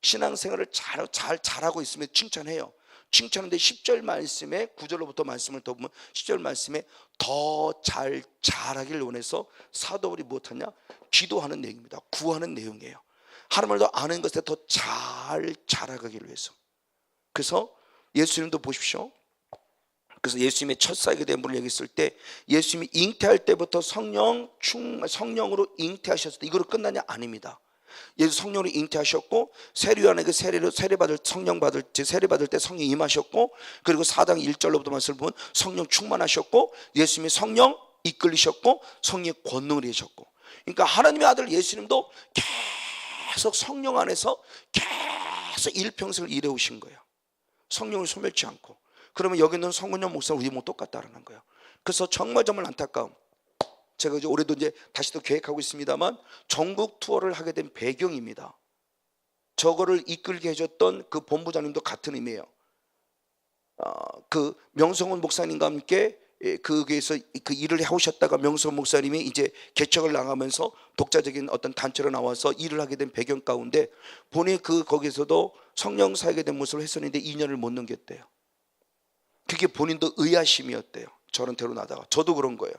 신앙생활을 잘하고 있으면 칭찬해요. 칭찬하는데 10절 말씀에 9절로부터 말씀을 더 보면 10절 말씀에 더 잘 자라기를 원해서 사도 바울이 무엇하냐? 기도하는 내용입니다. 구하는 내용이에요. 하나님을 더 아는 것에 더 잘 자라가기를 위해서. 그래서 예수님도 보십시오. 그래서 예수님의 첫 사역에 대한 분을 얘기했을 때 예수님이 잉태할 때부터 성령으로 잉태하셨을 때 이거로 끝나냐? 아닙니다. 예수 성령으로 잉태하셨고 세례요한에게 세례받을 성령 받을 때 세례받을 때 성령 임하셨고, 그리고 4장 1절로부터 말씀을 보면 성령 충만하셨고 예수님이 성령 이끌리셨고 성령의 권능을 하셨고, 그러니까 하나님의 아들 예수님도 계속 성령 안에서 계속 일평생을 일해오신 거예요. 성령을 소멸치 않고. 그러면 여기 있는 성은영 목사는 우리 뭐 똑같다라는 거예요. 그래서 정말 안타까움. 제가 이제 올해도 이제 다시 또 계획하고 있습니다만 전국 투어를 하게 된 배경입니다. 저거를 이끌게 해줬던 그 본부장님도 같은 의미예요. 그 명성훈 목사님과 함께 거기에서 그 일을 해오셨다가 명성훈 목사님이 이제 개척을 나가면서 독자적인 어떤 단체로 나와서 일을 하게 된 배경 가운데 본인이 거기서도 성령 사역에 대한 모습을 했었는데 2년을 못 넘겼대요. 그게 본인도 의아심이었대요. 저런 데로 나다가. 저도 그런 거예요.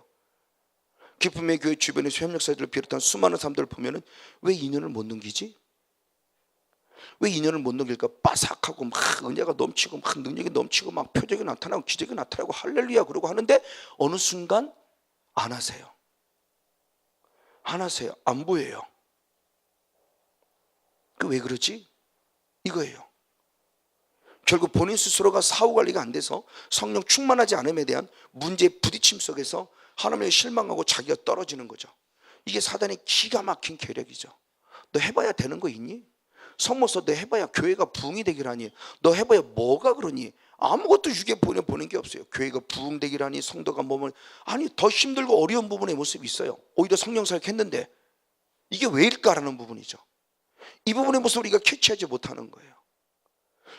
기쁨의 교회 주변의 협력사들을 비롯한 수많은 사람들을 보면은 왜 2년을 못 넘기지? 왜 2년을 못 넘길까? 빠삭하고 막 은혜가 넘치고 막 능력이 넘치고 막 표적이 나타나고 기적이 나타나고 할렐루야 그러고 하는데 어느 순간 안 하세요. 안 하세요. 안 보여요. 그 왜 그러지? 이거예요. 결국 본인 스스로가 사후 관리가 안 돼서 성령 충만하지 않음에 대한 문제의 부딪힘 속에서 하나님에 실망하고 자기가 떨어지는 거죠. 이게 사단의 기가 막힌 계략이죠. 너 해봐야 되는 거 있니? 성모서 너 해봐야 교회가 부흥이 되기라니. 너 해봐야 뭐가 그러니? 아무것도 유게 보는 게 없어요. 교회가 부흥되기라니, 성도가 몸을, 아니 더 힘들고 어려운 부분의 모습이 있어요. 오히려 성령 사역했는데 이게 왜일까라는 부분이죠. 이 부분의 모습을 우리가 캐치하지 못하는 거예요.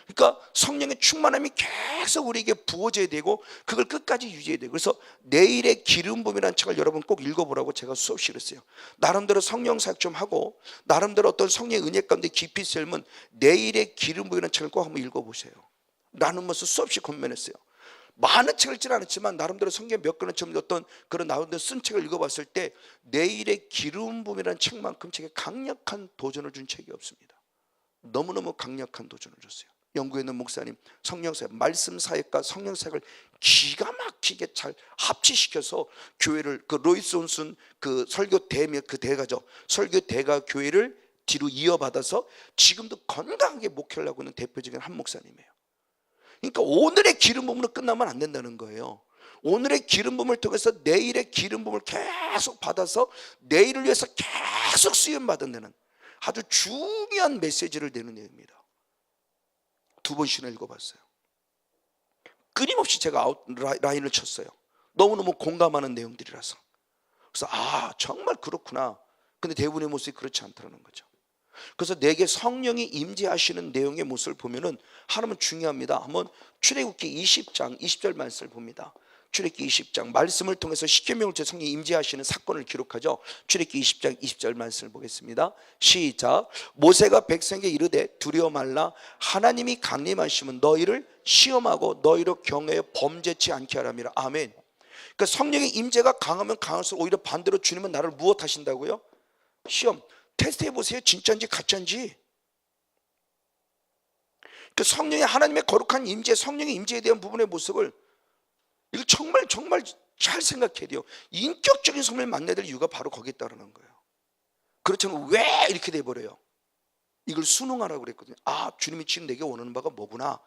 그러니까 성령의 충만함이 계속 우리에게 부어져야 되고 그걸 끝까지 유지해야 되고, 그래서 내일의 기름 부음이라는 책을 여러분 꼭 읽어보라고 제가 수없이 그랬어요. 나름대로 성령 사역 좀 하고 나름대로 어떤 성령의 은혜 가운데 깊이 있으면 내일의 기름 부음이라는 책을 꼭 한번 읽어보세요. 나누면서 수없이 권면했어요. 많은 책을 읽지는 않았지만 나름대로 성경 몇 권을 좀 어떤 그런 나름대로 쓴 책을 읽어봤을 때 내일의 기름 부음이라는 책만큼 제게 강력한 도전을 준 책이 없습니다. 너무너무 강력한 도전을 줬어요. 영국에 있는 목사님, 성령사역, 말씀 사역과 성령사역을 기가 막히게 잘 합치시켜서 교회를, 그 로이스 온슨 그 설교 대며 그 대가죠. 설교 대가 교회를 뒤로 이어받아서 지금도 건강하게 목회를 하고 있는 대표적인 한 목사님이에요. 그러니까 오늘의 기름 부음으로 끝나면 안 된다는 거예요. 오늘의 기름 부음을 통해서 내일의 기름 부음을 계속 받아서 내일을 위해서 계속 쓰임 받아내는 아주 중요한 메시지를 내는 내용입니다. 2번씩이나 읽어봤어요. 끊임없이 제가 라인을 쳤어요. 너무너무 공감하는 내용들이라서. 그래서 정말 그렇구나. 근데 대부분의 모습이 그렇지 않다는 거죠. 그래서 내게 성령이 임재하시는 내용의 모습을 보면은 하나님은 중요합니다. 한번 출애굽기 20장 20절 말씀을 봅니다. 출애굽기 20장 말씀을 통해서 십계명을 제 성령이 임재하시는 사건을 기록하죠. 출애굽기 20장 20절 말씀을 보겠습니다. 시작. 모세가 백성에게 이르되 두려워 말라. 하나님이 강림하시면 너희를 시험하고 너희로 경외에 범죄치 않게 하라미라. 아멘. 그러니까 성령의 임재가 강하면 강할수록 오히려 반대로 주님은 나를 무엇하신다고요? 시험. 테스트해 보세요. 진짜인지 가짜인지. 그 성령의 하나님의 거룩한 임재, 성령의 임재에 대한 부분의 모습을 이거 정말 잘 생각해야 돼요. 인격적인 성령을 만나야 될 이유가 바로 거기에 따르는 거예요. 그렇지만 왜 이렇게 돼버려요? 이걸 순응하라고 그랬거든요. 주님이 지금 내게 원하는 바가 뭐구나.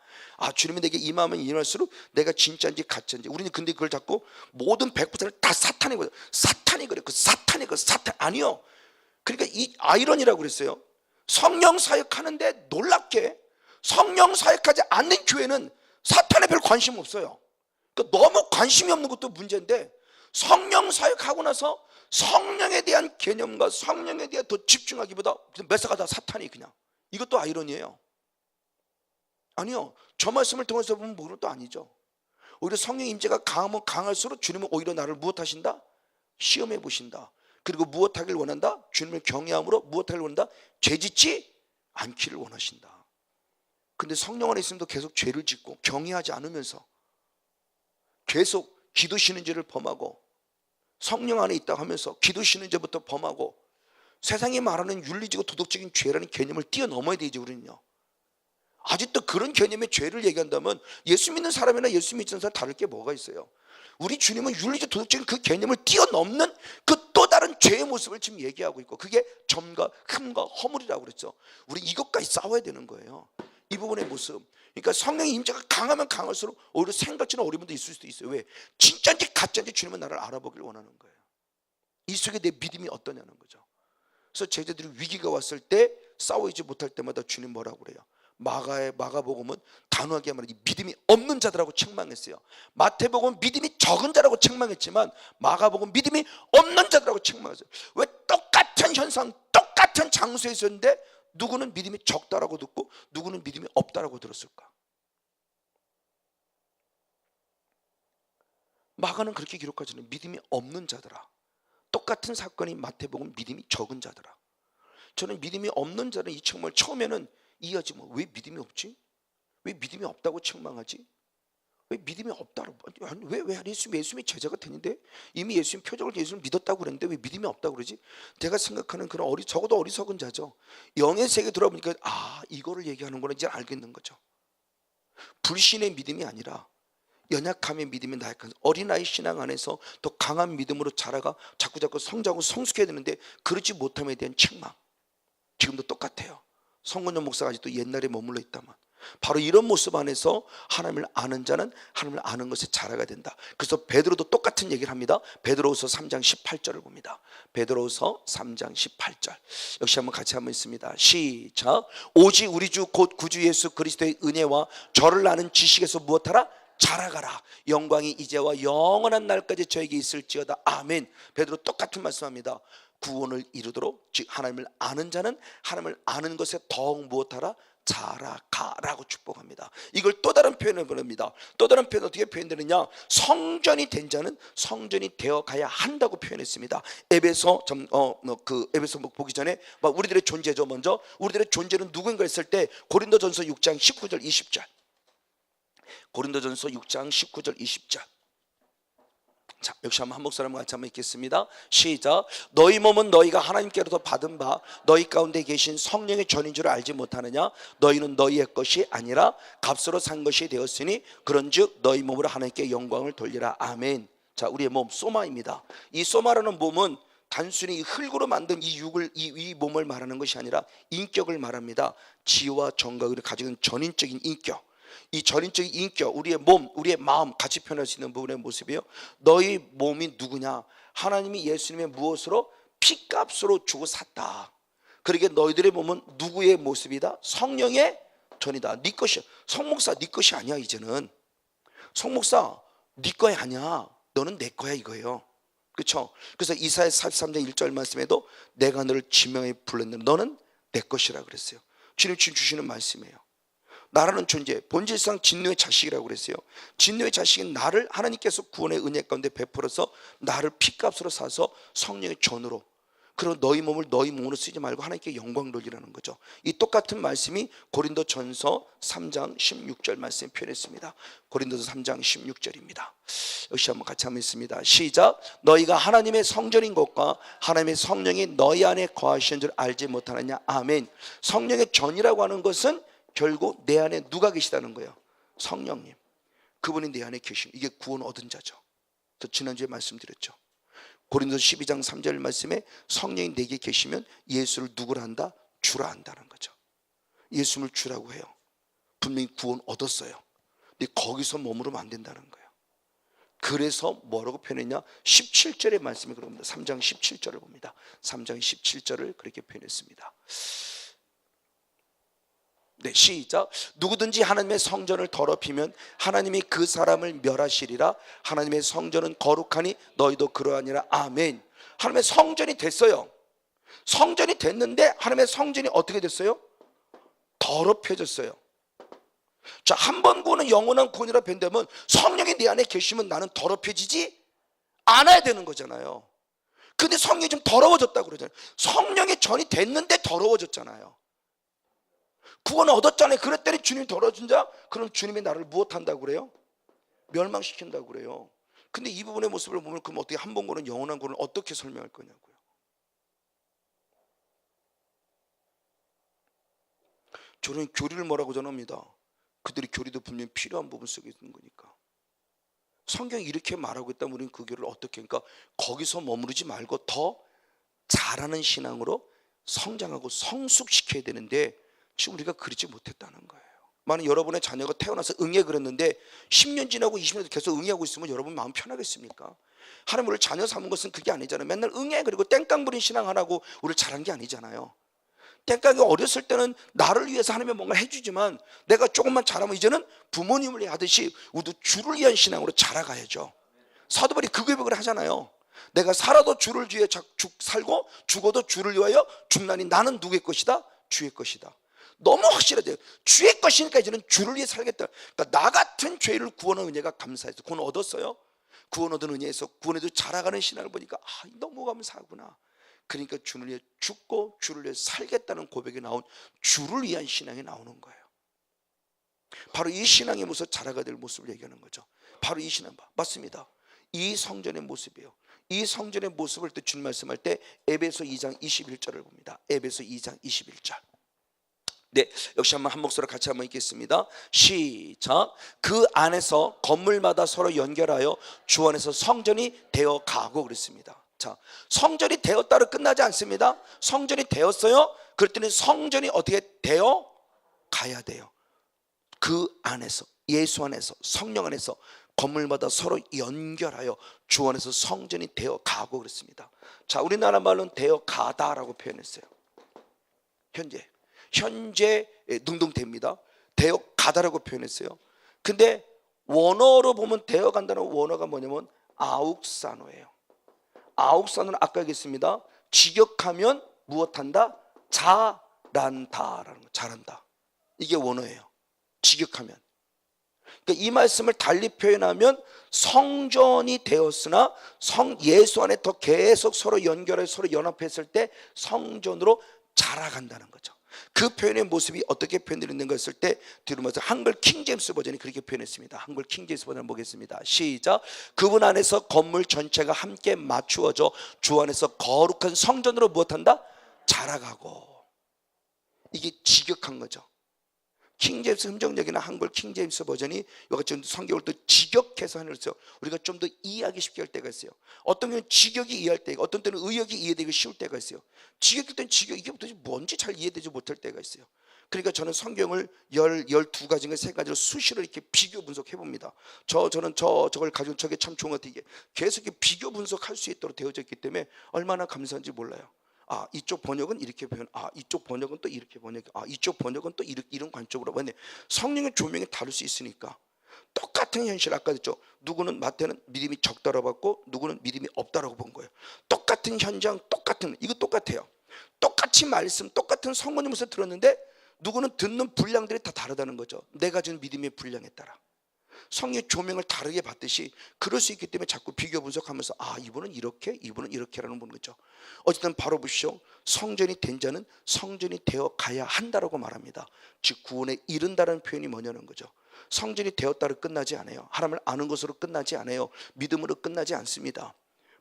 주님이 내게 임하면 임할수록 내가 진짜인지 가짜인지. 우리는 근데 그걸 자꾸 모든 100%를 다 사탄이거든요. 사탄이 그래. 사탄 아니요. 그러니까 이 아이러니라고 그랬어요. 성령 사역하는데 놀랍게 성령 사역하지 않는 교회는 사탄에 별 관심 없어요. 그러니까 너무 관심이 없는 것도 문제인데 성령 사역하고 나서 성령에 대한 개념과 성령에 대해 더 집중하기보다 메사가 다 사탄이 그냥. 이것도 아이러니예요. 아니요. 저 말씀을 통해서 보면 그것도 아니죠. 오히려 성령 임재가 강하면 강할수록 주님은 오히려 나를 무엇하신다? 시험해 보신다. 그리고 무엇하길 원한다? 주님을 경외함으로 무엇하길 원한다? 죄짓지 않기를 원하신다. 근데 성령 안에 있으면도 계속 죄를 짓고 경외하지 않으면서 계속 기도 쉬는 죄를 범하고, 성령 안에 있다고 하면서 기도 쉬는 죄부터 범하고, 세상이 말하는 윤리적이고 도덕적인 죄라는 개념을 뛰어넘어야 되지. 우리는요, 아직도 그런 개념의 죄를 얘기한다면 예수 믿는 사람이나 예수 믿지 않는 사람 다를 게 뭐가 있어요? 우리 주님은 윤리적 도덕적인 그 개념을 뛰어넘는 그 또 다른 죄의 모습을 지금 얘기하고 있고, 그게 점과 흠과 허물이라고 그랬죠. 우리 이것까지 싸워야 되는 거예요, 이 부분의 모습. 그러니까 성령의 임재가 강하면 강할수록 오히려 생각지는 어려운 분도 있을 수도 있어요. 왜? 진짜인지 가짜인지 주님은 나를 알아보길 원하는 거예요. 이 속에 내 믿음이 어떠냐는 거죠. 그래서 제자들이 위기가 왔을 때 싸우지 못할 때마다 주님 뭐라고 그래요? 마가복음은 단호하게 말하면 믿음이 없는 자들하고 책망했어요. 마태복음은 믿음이 적은 자라고 책망했지만 마가복음은 믿음이 없는 자들하고 책망했어요. 왜? 똑같은 현상, 똑같은 장소에 있었는데 누구는 믿음이 적다라고 듣고 누구는 믿음이 없다라고 들었을까? 마가는 그렇게 기록하지는 믿음이 없는 자들아. 똑같은 사건이 마태복음 믿음이 적은 자들아. 저는 믿음이 없는 자는 이 책망을 처음에는 이해하지 뭐. 왜 믿음이 없지? 왜 믿음이 없다고 책망하지? 왜 믿음이 없다고? 왜 예수님이 제자가 됐는데 이미 예수님 표적을 예수를 믿었다고 그랬는데 왜 믿음이 없다고 그러지? 제가 생각하는 그런 적어도 어리석은 자죠. 영의 세계 들어보니까 이거를 얘기하는구나 이제 알겠는 거죠. 불신의 믿음이 아니라 연약함의 믿음이 나약한 어린아이 신앙 안에서 더 강한 믿음으로 자라가 자꾸 성장하고 성숙해야 되는데 그러지 못함에 대한 책망. 지금도 똑같아요. 성건영 목사가 아직도 옛날에 머물러 있다만, 바로 이런 모습 안에서 하나님을 아는 자는 하나님을 아는 것에 자라가 된다. 그래서 베드로도 똑같은 얘기를 합니다. 베드로후서 3장 18절을 봅니다. 베드로후서 3장 18절 역시 한번 같이 한번 있습니다. 시작. 오직 우리 주 곧 구주 예수 그리스도의 은혜와 저를 아는 지식에서 무엇하라? 자라가라. 영광이 이제와 영원한 날까지 저에게 있을지어다. 아멘. 베드로 똑같은 말씀합니다. 구원을 이루도록, 즉 하나님을 아는 자는 하나님을 아는 것에 더욱 무엇하라? 자라가라고 축복합니다. 이걸 또 다른 표현을 보냅니다. 또 다른 표현 어떻게 표현되느냐? 성전이 된 자는 성전이 되어 가야 한다고 표현했습니다. 에베소 에베소 보기 전에 우리들의 존재죠. 먼저 우리들의 존재는 누구인가 했을 때 고린도전서 6장 19절 20절. 고린도전서 6장 19절 20절. 자, 역시 한번 한국 사람과 같이 한번 읽겠습니다. 시작. 너희 몸은 너희가 하나님께로부터 받은 바 너희 가운데 계신 성령의 전인 줄 알지 못하느냐? 너희는 너희의 것이 아니라 값으로 산 것이 되었으니 그런즉 너희 몸으로 하나님께 영광을 돌리라. 아멘. 자, 우리의 몸 소마입니다. 이 소마라는 몸은 단순히 흙으로 만든 이 몸을 말하는 것이 아니라 인격을 말합니다. 지와 정각을 가지고 있는 전인적인 인격. 이 전인적인 인격, 우리의 몸, 우리의 마음 같이 표현할 수 있는 부분의 모습이에요. 너희 몸이 누구냐? 하나님이 예수님의 무엇으로? 피값으로 주고 샀다. 그러기에 너희들의 몸은 누구의 모습이다? 성령의 전이다. 네 것이야. 성목사 네 것이 아니야. 이제는 성목사 네 거야 아니야. 너는 내 거야 이거예요. 그렇죠? 그래서 이사야 43장 1절 말씀에도 내가 너를 지명해 불렀는데 너는 내 것이라 그랬어요. 주님 주시는 말씀이에요. 나라는 존재, 본질상 진노의 자식이라고 그랬어요. 진노의 자식인 나를 하나님께서 구원의 은혜 가운데 베풀어서 나를 피값으로 사서 성령의 전으로, 그리고 너희 몸을 너희 몸으로 쓰지 말고 하나님께 영광 돌리라는 거죠. 이 똑같은 말씀이 고린도전서 3장 16절 말씀에 표현했습니다. 고린도서 3장 16절입니다. 역시 한번 같이 한번 있습니다. 시작. 너희가 하나님의 성전인 것과 하나님의 성령이 너희 안에 거하시는 줄 알지 못하느냐? 아멘. 성령의 전이라고 하는 것은 결국 내 안에 누가 계시다는 거예요? 성령님. 그분이 내 안에 계시면 이게 구원 얻은 자죠. 저 지난주에 말씀드렸죠. 고린도서 12장 3절 말씀에 성령이 내게 계시면 예수를 누구라 한다? 주라 한다는 거죠. 예수를 주라고 해요. 분명히 구원 얻었어요. 근데 거기서 머무르면 안 된다는 거예요. 그래서 뭐라고 표현했냐? 17절의 말씀이 그럽니다. 3장 17절을 봅니다. 3장 17절을 그렇게 표현했습니다. 네, 시작. 누구든지 하나님의 성전을 더럽히면 하나님이 그 사람을 멸하시리라. 하나님의 성전은 거룩하니 너희도 그러하니라. 아멘. 하나님의 성전이 됐어요. 성전이 됐는데 하나님의 성전이 어떻게 됐어요? 더럽혀졌어요. 자, 한 번 구원은 영원한 구원이라 변되면 성령이 내 안에 계시면 나는 더럽혀지지 않아야 되는 거잖아요. 근데 성령이 좀 더러워졌다고 그러잖아요. 성령의 전이 됐는데 더러워졌잖아요. 구원 얻었잖아요. 그랬더니 주님이 돌아준 자, 그럼 주님이 나를 무엇한다고 그래요? 멸망시킨다고 그래요. 근데 이 부분의 모습을 보면 그럼 어떻게 한 번 구원, 영원한 구원을 어떻게 설명할 거냐고요. 저는 교리를 뭐라고 전합니다. 그들이 교리도 분명히 필요한 부분 속에 있는 거니까. 성경이 이렇게 말하고 있다면 우리는 그 교리를 어떻게, 그러니까 거기서 머무르지 말고 더 잘하는 신앙으로 성장하고 성숙시켜야 되는데 지금 우리가 그러지 못했다는 거예요. 만약 여러분의 자녀가 태어나서 응애 그랬는데 10년 지나고 20년 계속 응애하고 있으면 여러분 마음 편하겠습니까? 하나님 우리를 자녀 삼은 것은 그게 아니잖아요. 맨날 응애 그리고 땡깡 부린 신앙 하라고 우리를 잘한 게 아니잖아요. 땡깡이 어렸을 때는 나를 위해서 하나님이 뭔가 해주지만 내가 조금만 자라면 이제는 부모님을 하듯이 우리도 주를 위한 신앙으로 자라가야죠. 사도 바울이 그 고백을 하잖아요. 내가 살아도 주를 위해 살고 죽어도 주를 위하여 죽나니 나는 누구의 것이다? 주의 것이다. 너무 확실하죠. 주의 것이니까 이제는 주를 위해 살겠다. 그러니까 나 같은 죄를 구원한 은혜가 감사해서 구원 얻었어요. 구원 얻은 은혜에서 구원에도 자라가는 신앙을 보니까 너무 감사하구나. 그러니까 주를 위해 죽고 주를 위해 살겠다는 고백이 나온 주를 위한 신앙이 나오는 거예요. 바로 이 신앙의 모습, 자라가 될 모습을 얘기하는 거죠. 바로 이 신앙 맞습니다. 이 성전의 모습이에요. 이 성전의 모습을 때 주님 말씀할 때 에베소 2장 21절을 봅니다. 에베소 2장 21절. 네, 역시 한 목소리로 같이 한번 읽겠습니다. 시작. 그 안에서 건물마다 서로 연결하여 주 안에서 성전이 되어 가고 그랬습니다. 자, 성전이 되었다로 끝나지 않습니다. 성전이 되었어요. 그랬더니 성전이 어떻게 되어 가야 돼요. 그 안에서, 예수 안에서, 성령 안에서 건물마다 서로 연결하여 주 안에서 성전이 되어 가고 그랬습니다. 자, 우리나라 말로는 되어 가다라고 표현했어요. 현재 능동태입니다. 되어 가다라고 표현했어요. 근데 원어로 보면 되어 간다는 원어가 뭐냐면 아욱산어예요. 아욱산어는 아까 얘기했습니다. 직역하면 무엇한다? 잘한다라는 거. 잘한다. 이게 원어예요. 직역하면. 그러니까 이 말씀을 달리 표현하면 성전이 되었으나 예수 안에 더 계속 서로 연결해 서로 연합했을 때 성전으로 자라간다는 거죠. 그 표현의 모습이 어떻게 표현되는가 했을 때 들으면서 한글 킹제임스 버전이 그렇게 표현했습니다. 한글 킹제임스 버전을 보겠습니다. 시작. 그분 안에서 건물 전체가 함께 맞추어져 주 안에서 거룩한 성전으로 무엇한다? 자라가고. 이게 직역한 거죠. 킹제임스 흠정역이나 한글 킹제임스 버전이 이와 같이 성경을 또 직역해서 하면서 우리가 좀 더 이해하기 쉽게 할 때가 있어요. 어떤 경우는 직역이 이해할 때가, 어떤 때는 의역이 이해되기 쉬울 때가 있어요. 직역일 때는 직역, 이게 도대체 뭔지 잘 이해되지 못할 때가 있어요. 그러니까 저는 성경을 12가지인가 3가지로 수시로 이렇게 비교 분석해 봅니다. 저는 저걸 가지고 저게 참 좋은 것 같아요. 이게 계속 이렇게 비교 분석할 수 있도록 되어져 있기 때문에 얼마나 감사한지 몰라요. 이쪽 번역은 이렇게 표현, 이쪽 번역은 또 이렇게 번역, 이쪽 번역은 또 이런 관점으로 봤네. 성령의 조명이 다를 수 있으니까. 똑같은 현실, 아까 했죠. 누구는 마태는 믿음이 적다라고 봤고 누구는 믿음이 없다라고 본 거예요. 똑같은 현장, 이거 똑같아요. 똑같이 말씀, 똑같은 성모님 모습 들었는데 누구는 듣는 분량들이 다 다르다는 거죠. 내가 준 믿음의 분량에 따라. 성령의 조명을 다르게 받듯이 그럴 수 있기 때문에 자꾸 비교 분석하면서 이분은 이렇게라는 분 거죠. 어쨌든 바로 보시오. 성전이 된 자는 성전이 되어 가야 한다라고 말합니다. 즉 구원에 이른다는 표현이 뭐냐는 거죠. 성전이 되었다로 끝나지 않아요. 하나님을 아는 것으로 끝나지 않아요. 믿음으로 끝나지 않습니다.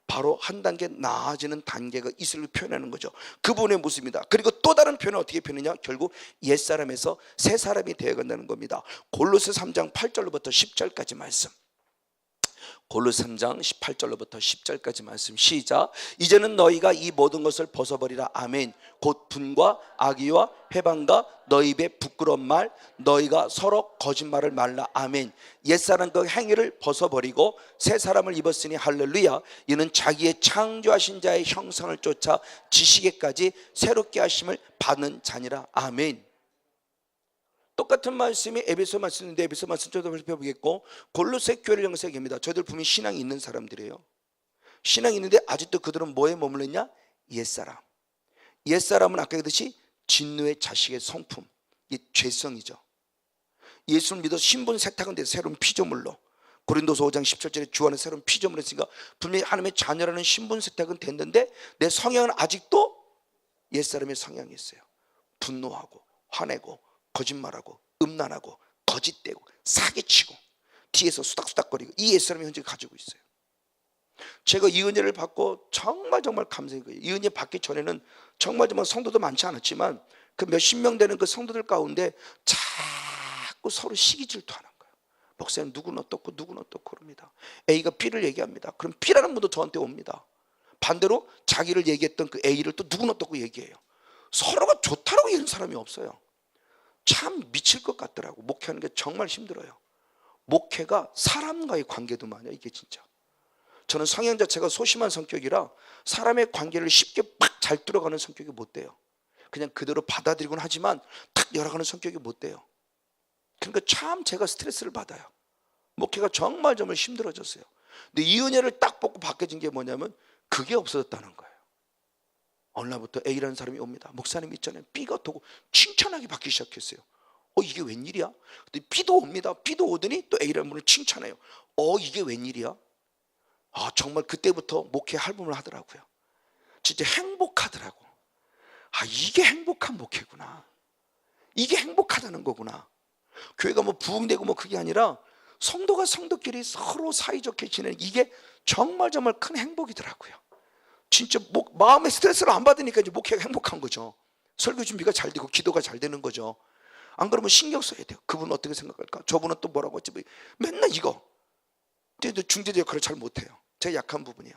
바로 한 단계 나아지는 단계가 있을 표현하는 거죠. 그분의 모습입니다. 그리고 또 다른 표현은 어떻게 표현하냐? 결국 옛사람에서 새사람이 되어간다는 겁니다. 골로새 3장 8절로부터 10절까지 말씀. 골로새 3장 18절로부터 10절까지 말씀. 시작. 이제는 너희가 이 모든 것을 벗어버리라. 아멘. 곧 분과 악의와 회방과 너희 입의 부끄러운 말, 너희가 서로 거짓말을 말라. 아멘. 옛사람 그 행위를 벗어버리고 새 사람을 입었으니 할렐루야. 이는 자기의 창조하신 자의 형상을 쫓아 지식에까지 새롭게 하심을 받는 자니라. 아멘. 똑같은 말씀이 에베소 말씀인데 에베소 말씀 저도 살펴보겠고 골로새 교회를 향해서 얘기합니다. 저희들 분명히 신앙이 있는 사람들이에요. 신앙이 있는데 아직도 그들은 뭐에 머물렀냐? 옛사람. 옛사람은 아까 얘기했듯이 진노의 자식의 성품, 이 죄성이죠. 예수를 믿어 신분 세탁은 돼서 새로운 피조물로, 고린도서 5장 17절에 주 안에 새로운 피조물을 했으니까 분명히 하나님의 자녀라는 신분 세탁은 됐는데 내 성향은 아직도 옛사람의 성향이 있어요. 분노하고 화내고 거짓말하고 음란하고 거짓대고 사기치고 뒤에서 수닥수닥거리고 이 옛사람이 현재 가지고 있어요. 제가 이 은혜를 받고 정말 감사한 거예요. 이 은혜 받기 전에는 정말 성도도 많지 않았지만 그 몇십 명 되는 그 성도들 가운데 자꾸 서로 시기 질투하는 거예요. 목사님 누구는 어떻고 누구는 어떻고 그럽니다. A가 B를 얘기합니다. 그럼 B라는 분도 저한테 옵니다. 반대로 자기를 얘기했던 그 A를 또 누구는 어떻고 얘기해요. 서로가 좋다라고 얘기하는 사람이 없어요. 참 미칠 것 같더라고. 목회하는 게 정말 힘들어요. 목회가 사람과의 관계도만요. 이게 진짜. 저는 성향 자체가 소심한 성격이라 사람의 관계를 쉽게 팍 잘 뚫어가는 성격이 못 돼요. 그냥 그대로 받아들이곤 하지만 탁 열어가는 성격이 못 돼요. 그러니까 참 제가 스트레스를 받아요. 목회가 정말 힘들어졌어요. 근데 이 은혜를 딱 뽑고 바뀌어진 게 뭐냐면 그게 없어졌다는 거예요. 어느 날부터 A라는 사람이 옵니다. 목사님 있잖아요. B가 어떻고 칭찬하기 받기 시작했어요. 이게 웬일이야? 근데 B도 옵니다. B도 오더니 또 A라는 분을 칭찬해요. 이게 웬일이야? 정말 그때부터 목회 할부를 하더라고요. 진짜 행복하더라고. 이게 행복한 목회구나. 이게 행복하다는 거구나. 교회가 부흥되고 그게 아니라 성도가 성도끼리 서로 사이좋게 지내는 이게 정말 큰 행복이더라고요. 진짜 마음의 스트레스를 안 받으니까 이제 목회가 행복한 거죠. 설교 준비가 잘 되고 기도가 잘 되는 거죠. 안 그러면 신경 써야 돼요. 그분은 어떻게 생각할까? 저분은 또 뭐라고 했지? 맨날 이거. 근데 중재자 역할을 잘 못해요. 제가 약한 부분이에요.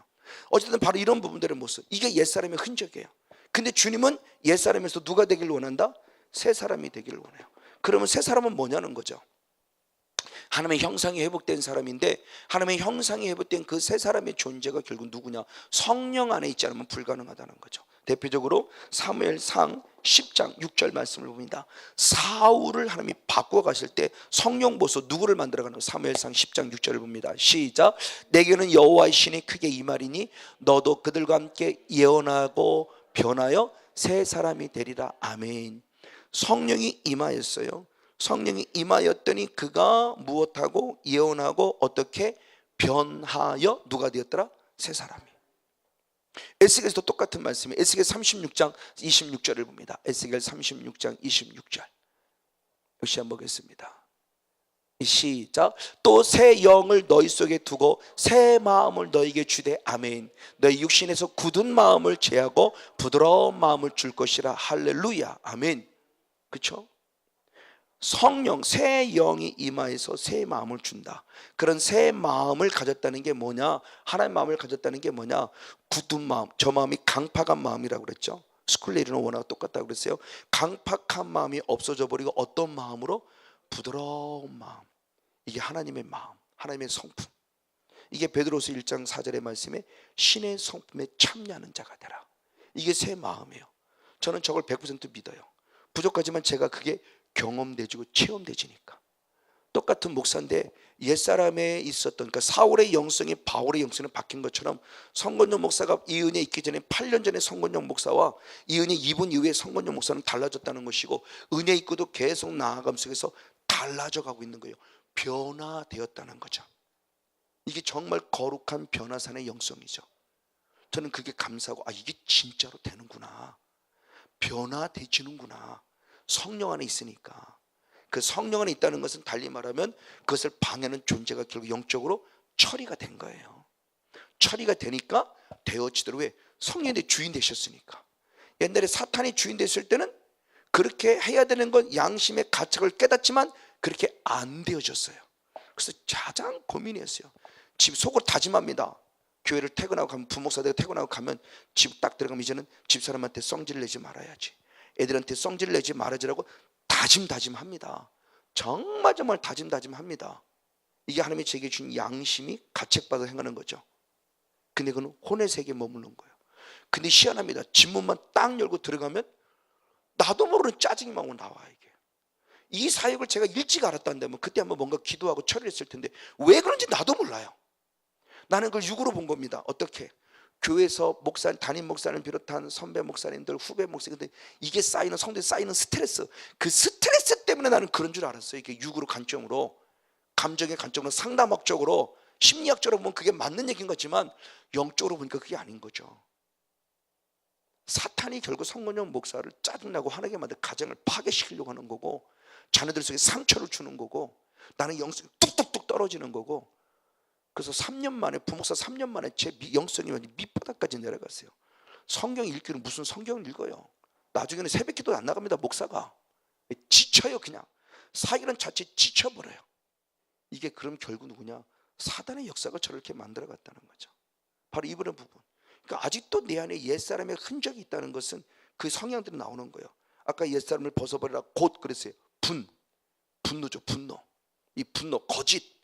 어쨌든 바로 이런 부분들을 못 써. 이게 옛사람의 흔적이에요. 근데 주님은 옛사람에서 누가 되기를 원한다? 새 사람이 되기를 원해요. 그러면 새 사람은 뭐냐는 거죠. 하나님의 형상이 회복된 사람인데 하나님의 형상이 회복된 그 새 사람의 존재가 결국 누구냐? 성령 안에 있지 않으면 불가능하다는 거죠. 대표적으로 사무엘상 10장 6절 말씀을 봅니다. 사울을 하나님이 바꿔 가실 때 성령 보소 누구를 만들어가는 거예요? 사무엘상 10장 6절을 봅니다. 시작. 내게는 여호와의 신이 크게 임하리니 너도 그들과 함께 예언하고 변하여 새 사람이 되리라. 아멘. 성령이 임하였어요. 성령이 임하였더니 그가 무엇하고 예언하고 어떻게 변하여 누가 되었더라? 새 사람이. 에스겔에서도 똑같은 말씀이에요. 에스겔 36장 26절을 봅니다. 에스겔 36장 26절 역시 한번 보겠습니다. 시작. 또 새 영을 너희 속에 두고 새 마음을 너희에게 주되 아멘. 너희 육신에서 굳은 마음을 제하고 부드러운 마음을 줄 것이라. 할렐루야. 아멘. 그렇죠? 성령 새 영이 임하여서 새 마음을 준다. 그런 새 마음을 가졌다는 게 뭐냐? 하나님의 마음을 가졌다는 게 뭐냐? 굳은 마음. 저 마음이 강팍한 마음이라고 그랬죠. 스쿨레이르는 워낙 똑같다고 그랬어요. 강팍한 마음이 없어져 버리고 어떤 마음으로? 부드러운 마음. 이게 하나님의 마음, 하나님의 성품. 이게 베드로서 1장 4절의 말씀에 신의 성품에 참여하는 자가 되라. 이게 새 마음이에요. 저는 저걸 100% 믿어요. 부족하지만 제가 그게 경험되지고 체험되지니까. 똑같은 목사인데 옛사람에 있었던 그러니까 사울의 영성이 바울의 영성에 바뀐 것처럼 성건용 목사가 이 은혜 있기 전에 8년 전에 성건용 목사와 이 은혜 입은 이후에 성건용 목사는 달라졌다는 것이고 은혜 있고도 계속 나아감 속에서 달라져 가고 있는 거예요. 변화되었다는 거죠. 이게 정말 거룩한 변화산의 영성이죠. 저는 그게 감사하고 이게 진짜로 되는구나. 변화되지는구나. 성령 안에 있으니까. 그 성령 안에 있다는 것은 달리 말하면 그것을 방해하는 존재가 결국 영적으로 처리가 된 거예요. 처리가 되니까 되어지도록. 왜? 성령의 주인 되셨으니까. 옛날에 사탄이 주인 됐을 때는 그렇게 해야 되는 건 양심의 가책을 깨닫지만 그렇게 안 되어졌어요. 그래서 가장 고민이었어요. 집 속으로 다짐합니다. 교회를 퇴근하고 가면 부목사들이 퇴근하고 가면 집 딱 들어가면 이제는 집사람한테 성질을 내지 말아야지. 애들한테 성질을 내지 말아주라고 다짐합니다. 정말 다짐합니다. 이게 하나님이 제게 준 양심이 가책받아 행하는 거죠. 근데 그건 혼의 세계에 머무는 거예요. 근데 희한합니다. 집문만 딱 열고 들어가면 나도 모르는 짜증이 막 나와. 이게 이 사역을 제가 일찍 알았다면 그때 한번 뭔가 기도하고 처리를 했을 텐데 왜 그런지 나도 몰라요. 나는 그걸 육으로 본 겁니다. 어떻게? 교회에서 담임 목사를 비롯한 선배 목사님들, 후배 목사님들 이게 쌓이는 성도에 쌓이는 스트레스, 그 스트레스 때문에 나는 그런 줄 알았어요. 이게 육으로 관점으로, 감정의 관점으로, 상담학적으로, 심리학적으로 보면 그게 맞는 얘기인 거지만 영적으로 보니까 그게 아닌 거죠. 사탄이 결국 성건용 목사를 짜증나고 화나게 만들 가정을 파괴시키려고 하는 거고 자녀들 속에 상처를 주는 거고 나는 영성이 뚝뚝뚝 떨어지는 거고. 그래서 3년 만에 부목사 3년 만에 제 영성이 밑바닥까지 내려갔어요. 성경 읽기는 무슨 성경을 읽어요. 나중에는 새벽기도 안 나갑니다. 목사가 지쳐요. 그냥 사역은 자체 지쳐버려요. 이게 그럼 결국 누구냐? 사단의 역사가 저를 이렇게 만들어갔다는 거죠. 바로 이분의 부분. 그러니까 아직도 내 안에 옛사람의 흔적이 있다는 것은 그 성향들이 나오는 거예요. 아까 옛사람을 벗어버리라 곧 그랬어요. 분노죠. 분노. 이 분노, 거짓,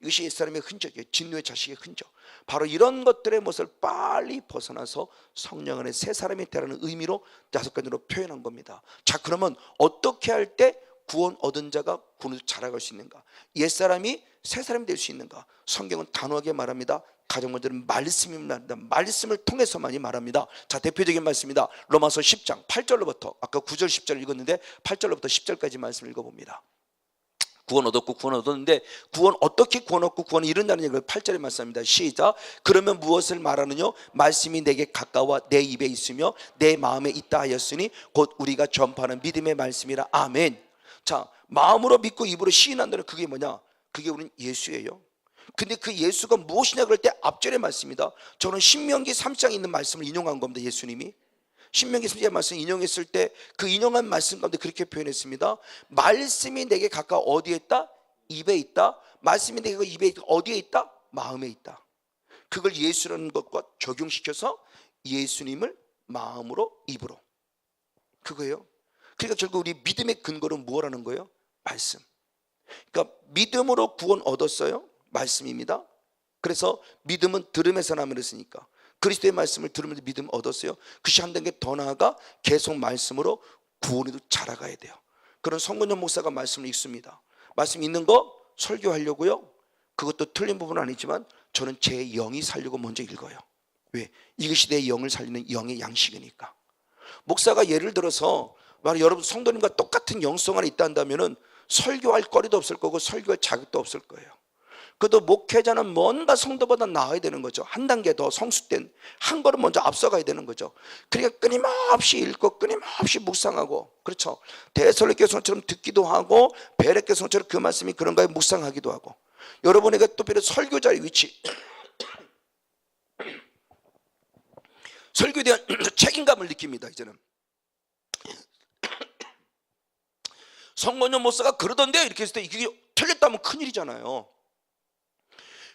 이것이 옛사람의 흔적이에요. 진노의 자식의 흔적. 바로 이런 것들의 모습을 빨리 벗어나서 성령 안에 새 사람이 되라는 의미로 5가지로 표현한 겁니다. 자, 그러면 어떻게 할 때 구원 얻은 자가 구원으로 자라갈 수 있는가? 옛사람이 새 사람이 될 수 있는가? 성경은 단호하게 말합니다. 가장 먼저는 말씀입니다. 말씀을 통해서만이 말합니다. 자, 대표적인 말씀입니다. 로마서 10장 8절로부터, 아까 9절 10절 읽었는데 8절로부터 10절까지 말씀을 읽어봅니다. 구원 얻었고 구원 얻었는데 구원 어떻게 구원 얻고 구원이 이른다는 얘기를 8절에 말씀합니다. 시작. 그러면 무엇을 말하느냐? 말씀이 내게 가까워 내 입에 있으며 내 마음에 있다 하였으니 곧 우리가 전파하는 믿음의 말씀이라. 아멘. 자, 마음으로 믿고 입으로 시인한다는 그게 뭐냐? 그게 우리는 예수예요. 근데 그 예수가 무엇이냐 그럴 때 앞절의 말씀입니다. 저는 신명기 3장에 있는 말씀을 인용한 겁니다. 예수님이 신명기 3장의 말씀 인용했을 때 그 인용한 말씀 가운데 그렇게 표현했습니다. 말씀이 내게 가까워 어디에 있다? 입에 있다. 말씀이 내게 입에 있다. 어디에 있다? 마음에 있다. 그걸 예수라는 것과 적용시켜서 예수님을 마음으로 입으로, 그거예요. 그러니까 결국 우리 믿음의 근거는 무엇라는 거예요? 말씀. 그러니까 믿음으로 구원 얻었어요. 말씀입니다. 그래서 믿음은 들음에서 나면 했으니까 그리스도의 말씀을 들으면서 믿음 얻었어요. 그것이 한 단계 더 나아가 계속 말씀으로 구원에도 자라가야 돼요. 그런 성건영 목사가 말씀을 읽습니다. 말씀 읽는 거 설교하려고요. 그것도 틀린 부분은 아니지만 저는 제 영이 살려고 먼저 읽어요. 왜? 이것이 내 영을 살리는 영의 양식이니까. 목사가 예를 들어서 여러분 성도님과 똑같은 영성 안에 있다 한다면 설교할 거리도 없을 거고 설교할 자격도 없을 거예요. 그래도 목회자는 뭔가 성도보다 나아야 되는 거죠. 한 단계 더 성숙된 한 걸음 먼저 앞서가야 되는 거죠. 그러니까 끊임없이 읽고 끊임없이 묵상하고, 그렇죠. 대설교성처럼 듣기도 하고 베레교성처럼 그 말씀이 그런가에 묵상하기도 하고, 여러분에게 또 비록 설교자의 위치 설교에 대한 책임감을 느낍니다. 이제는 성건영 목사가 그러던데 이렇게 했을 때 이게 틀렸다면 큰일이잖아요.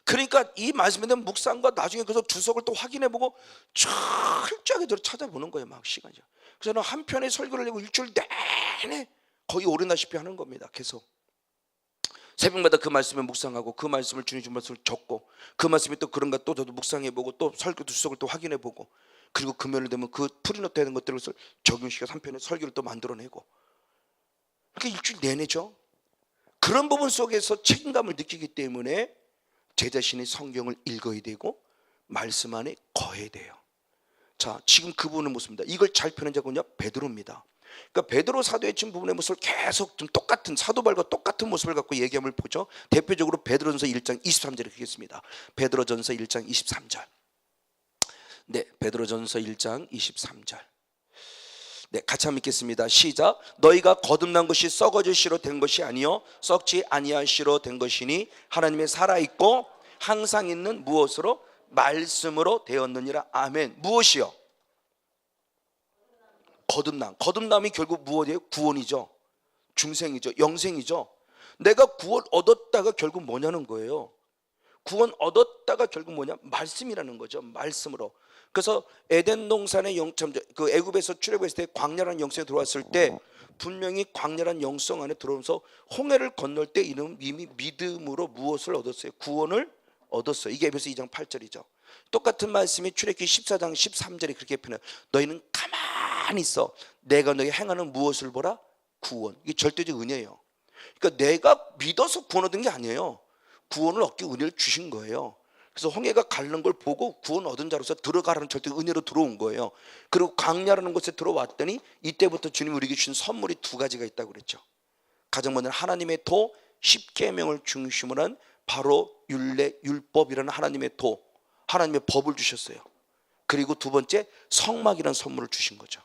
그러니까 이 말씀에 대한 묵상과 나중에 그래서 주석을 또 확인해보고 철저하게 찾아보는 거예요. 막 시간이죠. 그래서 저는 한 편의 설교를 내고 일주일 내내 거의 오르다시피 하는 겁니다. 계속 새벽마다 그 말씀에 묵상하고 그 말씀을 주님 준 말씀을 적고 그 말씀이 또 그런가 또 저도 묵상해보고 또 설교 주석을 또 확인해보고 그리고 금요일 되면 그 풀이노트 되는 것들을 적용시켜서 한 편의 설교를 또 만들어내고 그러니까 일주일 내내죠. 그런 부분 속에서 책임감을 느끼기 때문에 제 자신이 성경을 읽어야 되고 말씀 안에 거해야 돼요. 자, 지금 그 부분은 무엇입니다? 이걸 잘 펴는 자군요, 베드로입니다. 그러니까 베드로 사도의 지금 부분의 모습을 계속 좀 똑같은 사도발과 똑같은 모습을 갖고 얘기함을 보죠. 대표적으로 베드로전서 1장 23절에 그겠습니다. 베드로전서 1장 23절. 네, 베드로전서 1장 23절. 네, 같이 한번 읽겠습니다. 시작. 너희가 거듭난 것이 썩어질 씨로 된 것이 아니요 썩지 아니할 씨로 된 것이니 하나님의 살아있고 항상 있는 무엇으로? 말씀으로 되었느니라. 아멘. 무엇이요? 거듭남. 거듭남이 결국 무엇이에요? 구원이죠. 중생이죠. 영생이죠. 내가 구원 얻었다가 결국 뭐냐는 거예요. 구원 얻었다가 결국 뭐냐? 말씀이라는 거죠. 말씀으로. 그래서 에덴 동산의 그 애굽에서 출애굽했을 때 광야라는 영성에 들어왔을 때 분명히 광야라는 영성 안에 들어오면서 홍해를 건널 때 이는 이미 믿음으로 무엇을 얻었어요? 구원을 얻었어요. 이게 에베소 2장 8절이죠. 똑같은 말씀이 출애굽기 14장 13절에 그렇게 표현해요. 너희는 가만히 있어. 내가 너희 행하는 무엇을 보라? 구원. 이게 절대적 은혜예요. 그러니까 내가 믿어서 구원 얻은 게 아니에요. 구원을 얻기 은혜를 주신 거예요. 그래서 홍해가 가는 걸 보고 구원 얻은 자로서 들어가라는 절대 은혜로 들어온 거예요. 그리고 광야라는 곳에 들어왔더니 이때부터 주님이 우리에게 주신 선물이 2가지가 있다고 그랬죠. 가장 먼저 하나님의 도, 십계명을 중심으로 한 바로 율례, 율법이라는 하나님의 도, 하나님의 법을 주셨어요. 그리고 두 번째 성막이라는 선물을 주신 거죠.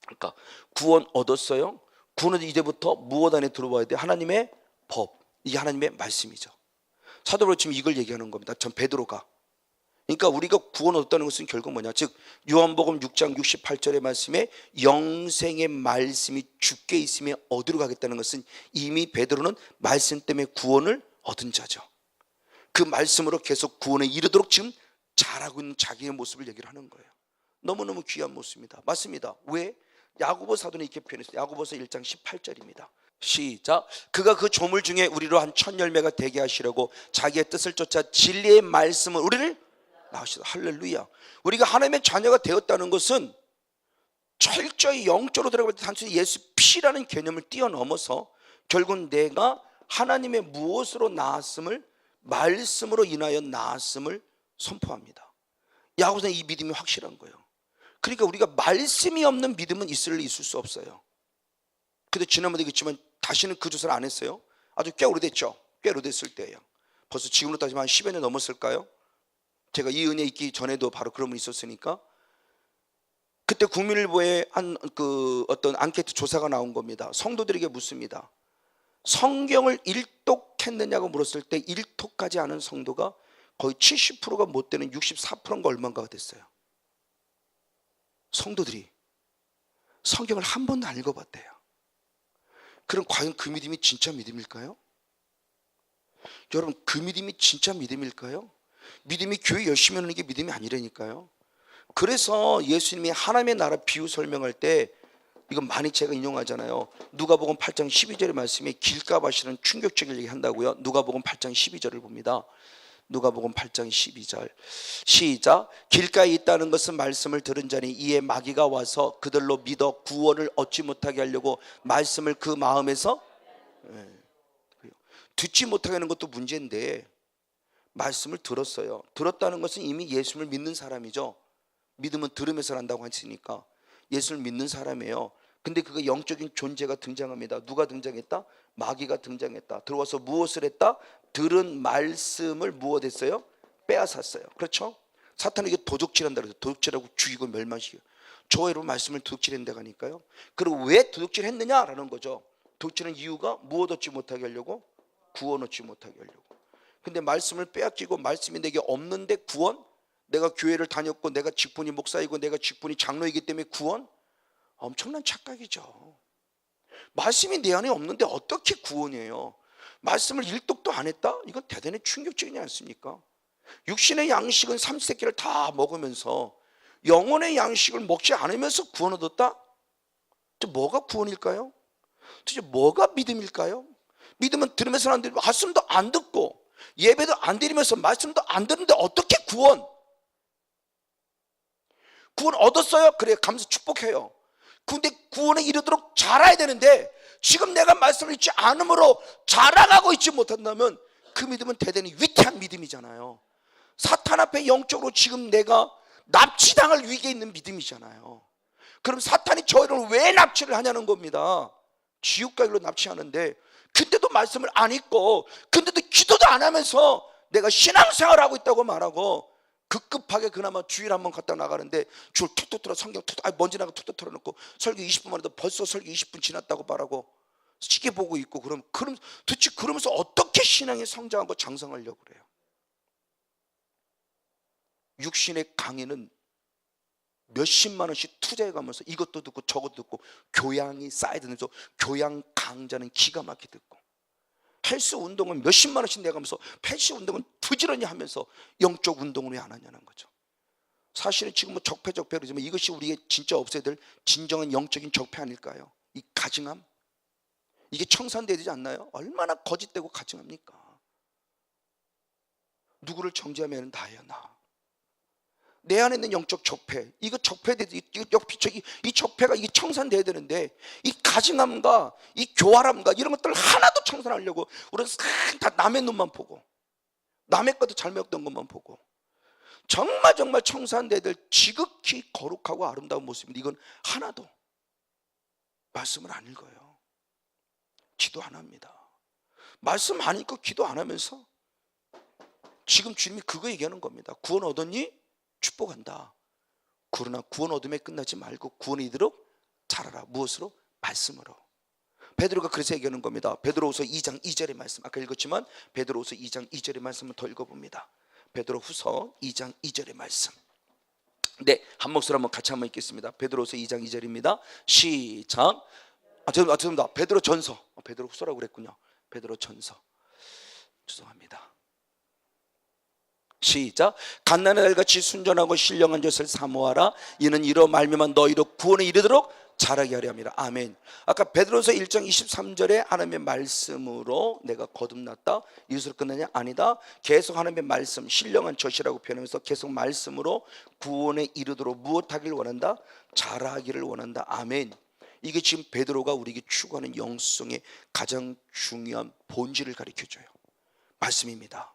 그러니까 구원 얻었어요. 구원은 이제부터 무엇 안에 들어와야 돼? 하나님의 법, 이게 하나님의 말씀이죠. 사도 바울이 지금 이걸 얘기하는 겁니다. 전 베드로가. 그러니까 우리가 구원 얻었다는 것은 결국 뭐냐, 즉 요한복음 6장 68절의 말씀에 영생의 말씀이 주께 있으며 어디로 가겠다는 것은 이미 베드로는 말씀 때문에 구원을 얻은 자죠. 그 말씀으로 계속 구원에 이르도록 지금 잘하고 있는 자기의 모습을 얘기를 하는 거예요. 너무너무 귀한 모습입니다. 맞습니다. 왜? 야고보 사도는 이렇게 표현했어요. 야고보서 1장 18절입니다. 시작. 그가 그 조물 중에 우리로 한 1000열매가 되게 하시려고 자기의 뜻을 쫓아 진리의 말씀을 우리를 나오시다. 할렐루야. 우리가 하나님의 자녀가 되었다는 것은 철저히 영적으로 들어갈 때 단순히 예수 피라는 개념을 뛰어넘어서 결국 내가 하나님의 무엇으로 나았음을, 말씀으로 인하여 나았음을 선포합니다. 야고보서는 이 믿음이 확실한 거예요. 그러니까 우리가 말씀이 없는 믿음은 있을 수 없어요. 근데 지난번에 얘기했지만 다시는 그 조사를 안 했어요. 아주 꽤 오래됐죠. 꽤 오래됐을 때예요. 벌써 지금으로 따지면 한 10여 년 넘었을까요? 제가 이 은혜 있기 전에도 바로 그런 분이 있었으니까. 그때 국민일보에 어떤 앙케이트 조사가 나온 겁니다. 성도들에게 묻습니다. 성경을 일독했느냐고 물었을 때 일독하지 않은 성도가 거의 70%가 못 되는 64%인가 얼마인가가 됐어요. 성도들이 성경을 한 번도 안 읽어봤대요. 그럼 과연 그 믿음이 진짜 믿음일까요? 여러분, 그 믿음이 진짜 믿음일까요? 믿음이 교회 열심히 하는 게 믿음이 아니라니까요. 그래서 예수님이 하나님의 나라 비유 설명할 때 이건 많이 제가 인용하잖아요. 누가복음 8장 12절의 말씀에 길가 바시는 충격적인 얘기 한다고요. 누가복음 8장 12절을 봅니다. 누가복음 8장 12절 시작. 길가에 있다는 것은 말씀을 들은 자니 이에 마귀가 와서 그들로 믿어 구원을 얻지 못하게 하려고 말씀을 그 마음에서 듣지 못하게 하는 것도 문제인데 말씀을 들었어요. 들었다는 것은 이미 예수를 믿는 사람이죠. 믿음은 들으면서 난다고 했으니까 예수를 믿는 사람이에요. 근데 그가 영적인 존재가 등장합니다. 누가 등장했다? 마귀가 등장했다. 들어와서 무엇을 했다? 들은 말씀을 무엇했어요? 빼앗았어요. 그렇죠? 사탄에게 도둑질한다 그래서 도둑질하고 죽이고 멸망시켜요. 저 여러분 말씀을 도둑질한다고 하니까요. 그리고 왜 도둑질했느냐라는 거죠. 도둑질한 이유가 무엇 얻지 못하게 하려고? 구원 얻지 못하게 하려고. 근데 말씀을 빼앗기고 말씀이 내게 없는데 구원? 내가 교회를 다녔고 내가 직분이 목사이고 내가 직분이 장로이기 때문에 구원? 엄청난 착각이죠. 말씀이 내 안에 없는데 어떻게 구원이에요? 말씀을 일독도 안 했다? 이건 대단히 충격적이지 않습니까? 육신의 양식은 삼시세끼를 다 먹으면서 영혼의 양식을 먹지 않으면서 구원 얻었다? 뭐가 구원일까요? 도대체 뭐가 믿음일까요? 믿음은 들으면서 안 들고 말씀도 안 듣고 예배도 안 드리면서 말씀도 안 듣는데 어떻게 구원 얻었어요? 그래, 감사 축복해요. 근데 구원에 이르도록 자라야 되는데 지금 내가 말씀을 읽지 않으므로 자라가고 있지 못한다면 그 믿음은 대단히 위태한 믿음이잖아요. 사탄 앞에 영적으로 지금 내가 납치당할 위기에 있는 믿음이잖아요. 그럼 사탄이 저희를 왜 납치를 하냐는 겁니다. 지옥 가기로 납치하는데 근데도 말씀을 안 읽고 근데도 기도도 안 하면서 내가 신앙생활을 하고 있다고 말하고 급급하게 그나마 주일 한번 갔다 나가는데 줄 툭툭 틀어 성경 툭툭 먼지 나가 툭툭 틀어놓고 설교 20분만 해도 벌써 설교 20분 지났다고 말하고 시계 보고 있고 그럼 도대체 그러면서 어떻게 신앙이 성장하고 장성하려고 그래요? 육신의 강의는 몇십만 원씩 투자해가면서 이것도 듣고 저것도 듣고 교양이 쌓여들면서 교양 강좌는 기가 막히게 듣고 헬스 운동은 몇십만 원씩 내가면서 헬스 운동은 부지런히 하면서 영적 운동을 왜 안 하냐는 거죠. 사실은 지금 뭐 적폐 그러지만 이것이 우리의 진짜 없애야 될 진정한 영적인 적폐 아닐까요? 이 가증함, 이게 청산돼야 되지 않나요? 얼마나 거짓되고 가증합니까? 누구를 정죄하면 다해요. 내 안에 있는 영적 적폐, 이거 이 적폐가 이게 청산돼야 되는데 이 가증함과 이 교활함과 이런 것들 하나도 청산하려고 우리는 다 남의 눈만 보고 남의 것도 잘못했던 것만 보고 정말 청산돼야 될 지극히 거룩하고 아름다운 모습인데 이건 하나도 말씀을 안 읽어요. 기도 안 합니다. 말씀 안 읽고 기도 안 하면서 지금 주님이 그거 얘기하는 겁니다. 구원 얻었니? 축복한다. 그러나 구원 얻음에 끝나지 말고 구원이 이르도록 자라라. 무엇으로? 말씀으로. 베드로가 그래서 얘기하는 겁니다. 베드로후서 2장 2절의 말씀, 아까 읽었지만 베드로후서 2장 2절의 말씀을 더 읽어봅니다. 베드로후서 2장 2절의 말씀. 네, 한 목소리 한번 같이 한번 읽겠습니다. 베드로후서 2장 2절입니다. 시작. 죄송합니다. 베드로전서. 베드로후서라고 그랬군요. 베드로전서. 죄송합니다. 시작. 갓난의 달같이 순전하고 신령한 것을 사모하라. 이는 이로 말미암아 너희로 구원에 이르도록 자라게 하려 함이라. 아멘. 아까 베드로서 1장 23절에 하나님의 말씀으로 내가 거듭났다, 이것으로 끝나냐? 아니다. 계속 하나님의 말씀, 신령한 젖이라고 표현하면서 계속 말씀으로 구원에 이르도록 무엇하기를 원한다? 자라기를 원한다. 아멘. 이게 지금 베드로가 우리에게 추구하는 영성의 가장 중요한 본질을 가르쳐줘요. 말씀입니다.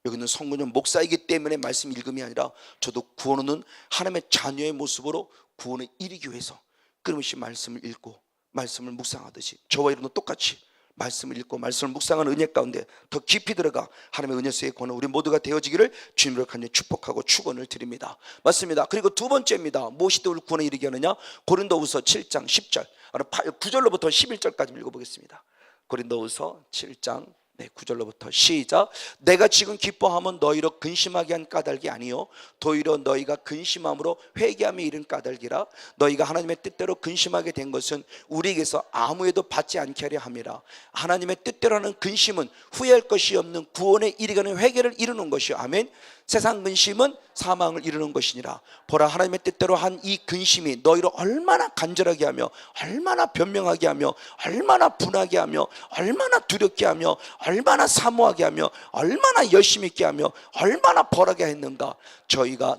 여기는 성도는 목사이기 때문에 말씀 읽음이 아니라 저도 구원은 하나님의 자녀의 모습으로 구원에 이르기 위해서 끊임없이 말씀을 읽고 말씀을 묵상하듯이 저와 여러분도 똑같이 말씀을 읽고 말씀을 묵상하는 은혜 가운데 더 깊이 들어가 하나님의 은혜수의 권한 우리 모두가 되어지기를 주님으로 간절히 축복하고 축원을 드립니다. 맞습니다. 그리고 두 번째입니다. 무엇이 또 우리 구원에 이르게 하느냐? 고린도후서 7장 10절 9절로부터 11절까지 읽어보겠습니다. 고린도후서 7장 9절로부터 시작. 내가 지금 기뻐함은 너희로 근심하게 한 까닭이 아니요 도리어 너희가 근심함으로 회개함에 이른 까닭이라. 너희가 하나님의 뜻대로 근심하게 된 것은 우리에게서 아무에도 받지 않게 하려 함이라. 하나님의 뜻대로 하는 근심은 후회할 것이 없는 구원에 이르는 회개를 이루는 것이요. 아멘. 세상 근심은 사망을 이루는 것이니라. 보라, 하나님의 뜻대로 한 이 근심이 너희를 얼마나 간절하게 하며 얼마나 변명하게 하며 얼마나 분하게 하며 얼마나 두렵게 하며 얼마나 사모하게 하며 얼마나 열심히 있게 하며 얼마나 벌하게 했는가.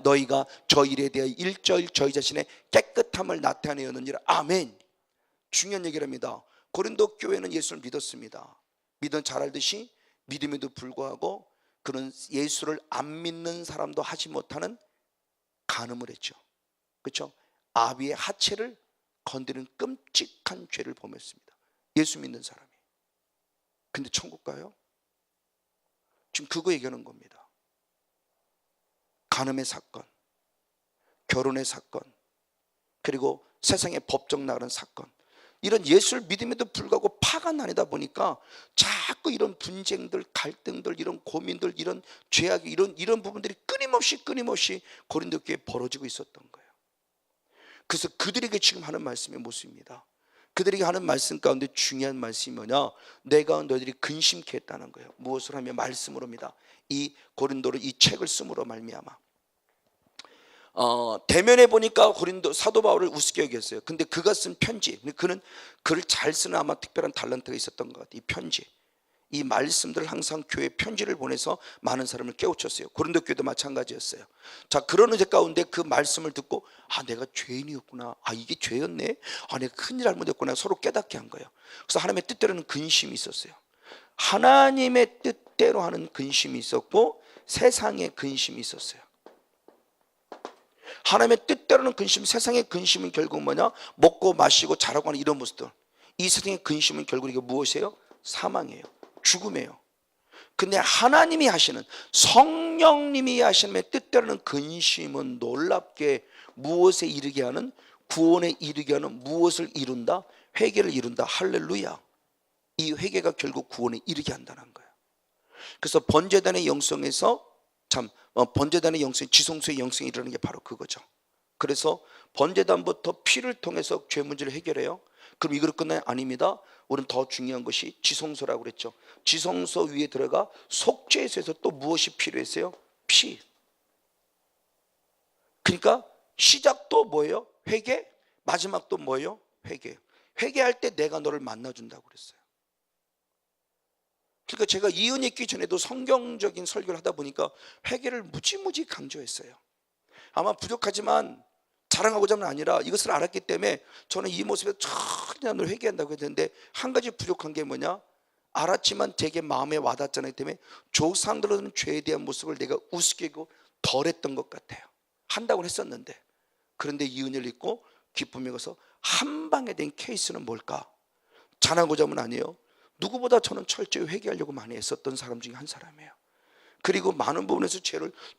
너희가 저 일에 대해 일절 저희 자신의 깨끗함을 나타내었느니라. 아멘. 중요한 얘기를 합니다. 고린도 교회는 예수를 믿었습니다. 믿은 잘 알듯이 믿음에도 불구하고 그는 예수를 안 믿는 사람도 하지 못하는 간음을 했죠. 그렇죠? 아비의 하체를 건드리는 끔찍한 죄를 범했습니다. 예수 믿는 사람이. 근데 천국 가요? 지금 그거 얘기하는 겁니다. 간음의 사건, 결혼의 사건, 그리고 세상의 법정 나가는 사건, 이런 예수를 믿음에도 불구하고 파가 나뉘다 보니까 자꾸 이런 분쟁들, 갈등들, 이런 고민들, 이런 죄악이 이런 부분들이 끊임없이 고린도 교회에 벌어지고 있었던 거예요. 그래서 그들에게 지금 하는 말씀이 모습입니다. 그들에게 하는 말씀 가운데 중요한 말씀이 뭐냐? 내가 너희들이 근심케 했다는 거예요. 무엇을 하며? 말씀으로입니다. 이 고린도를 이 책을 쓰므로 말미암아. 대면에 보니까 고린도 사도 바울을 우습게 여겼어요. 근데 그가 쓴 편지, 그는 글을 잘 쓰는 아마 특별한 탤런트가 있었던 것 같아요. 이 편지, 이 말씀들을 항상 교회 편지를 보내서 많은 사람을 깨우쳤어요. 고린도 교회도 마찬가지였어요. 자, 그런 의제 가운데 그 말씀을 듣고 내가 죄인이었구나, 이게 죄였네, 내가 큰일 잘못했구나 서로 깨닫게 한 거예요. 그래서 하나님의 뜻대로는 근심이 있었어요. 하나님의 뜻대로 하는 근심이 있었고 세상의 근심이 있었어요. 하나님의 뜻대로는 근심, 세상의 근심은 결국 뭐냐? 먹고 마시고 자라고 하는 이런 모습들. 이 세상의 근심은 결국 이게 무엇이에요? 사망이에요. 죽음이에요. 근데 하나님이 하시는, 성령님이 하시는 뜻대로는 근심은 놀랍게 무엇에 이르게 하는, 구원에 이르게 하는, 무엇을 이룬다? 회개를 이룬다. 할렐루야. 이 회개가 결국 구원에 이르게 한다는 거예요. 그래서 번제단의 영성에서 번제단의 영성, 지성소의 영성이 이르는 게 바로 그거죠. 그래서 번제단부터 피를 통해서 죄 문제를 해결해요. 그럼 이걸로 끝나요? 아닙니다. 우리는 더 중요한 것이 지성소라고 그랬죠. 지성소 위에 들어가 속죄소에서 또 무엇이 필요했어요? 피. 그러니까 시작도 뭐예요? 회개. 마지막도 뭐예요? 회개. 회개할 때 내가 너를 만나준다고 그랬어요. 그러니까 제가 이 은혜 있기 전에도 성경적인 설교를 하다 보니까 회개를 무지무지 강조했어요. 아마 부족하지만 자랑하고자는 아니라 이것을 알았기 때문에 저는 이 모습에 전혀 늘 회개한다고 했는데, 한 가지 부족한 게 뭐냐? 알았지만 되게 마음에 와닿잖아요. 때문에 조상들은 죄에 대한 모습을 내가 우습게 하고 덜했던 것 같아요. 한다고 했었는데, 그런데 이 은혜를 잊고 기쁨에 가서 한 방에 된 케이스는 뭘까? 자랑하고자는 아니에요. 누구보다 저는 철저히 회개하려고 많이 애썼던 사람 중에 한 사람이에요. 그리고 많은 부분에서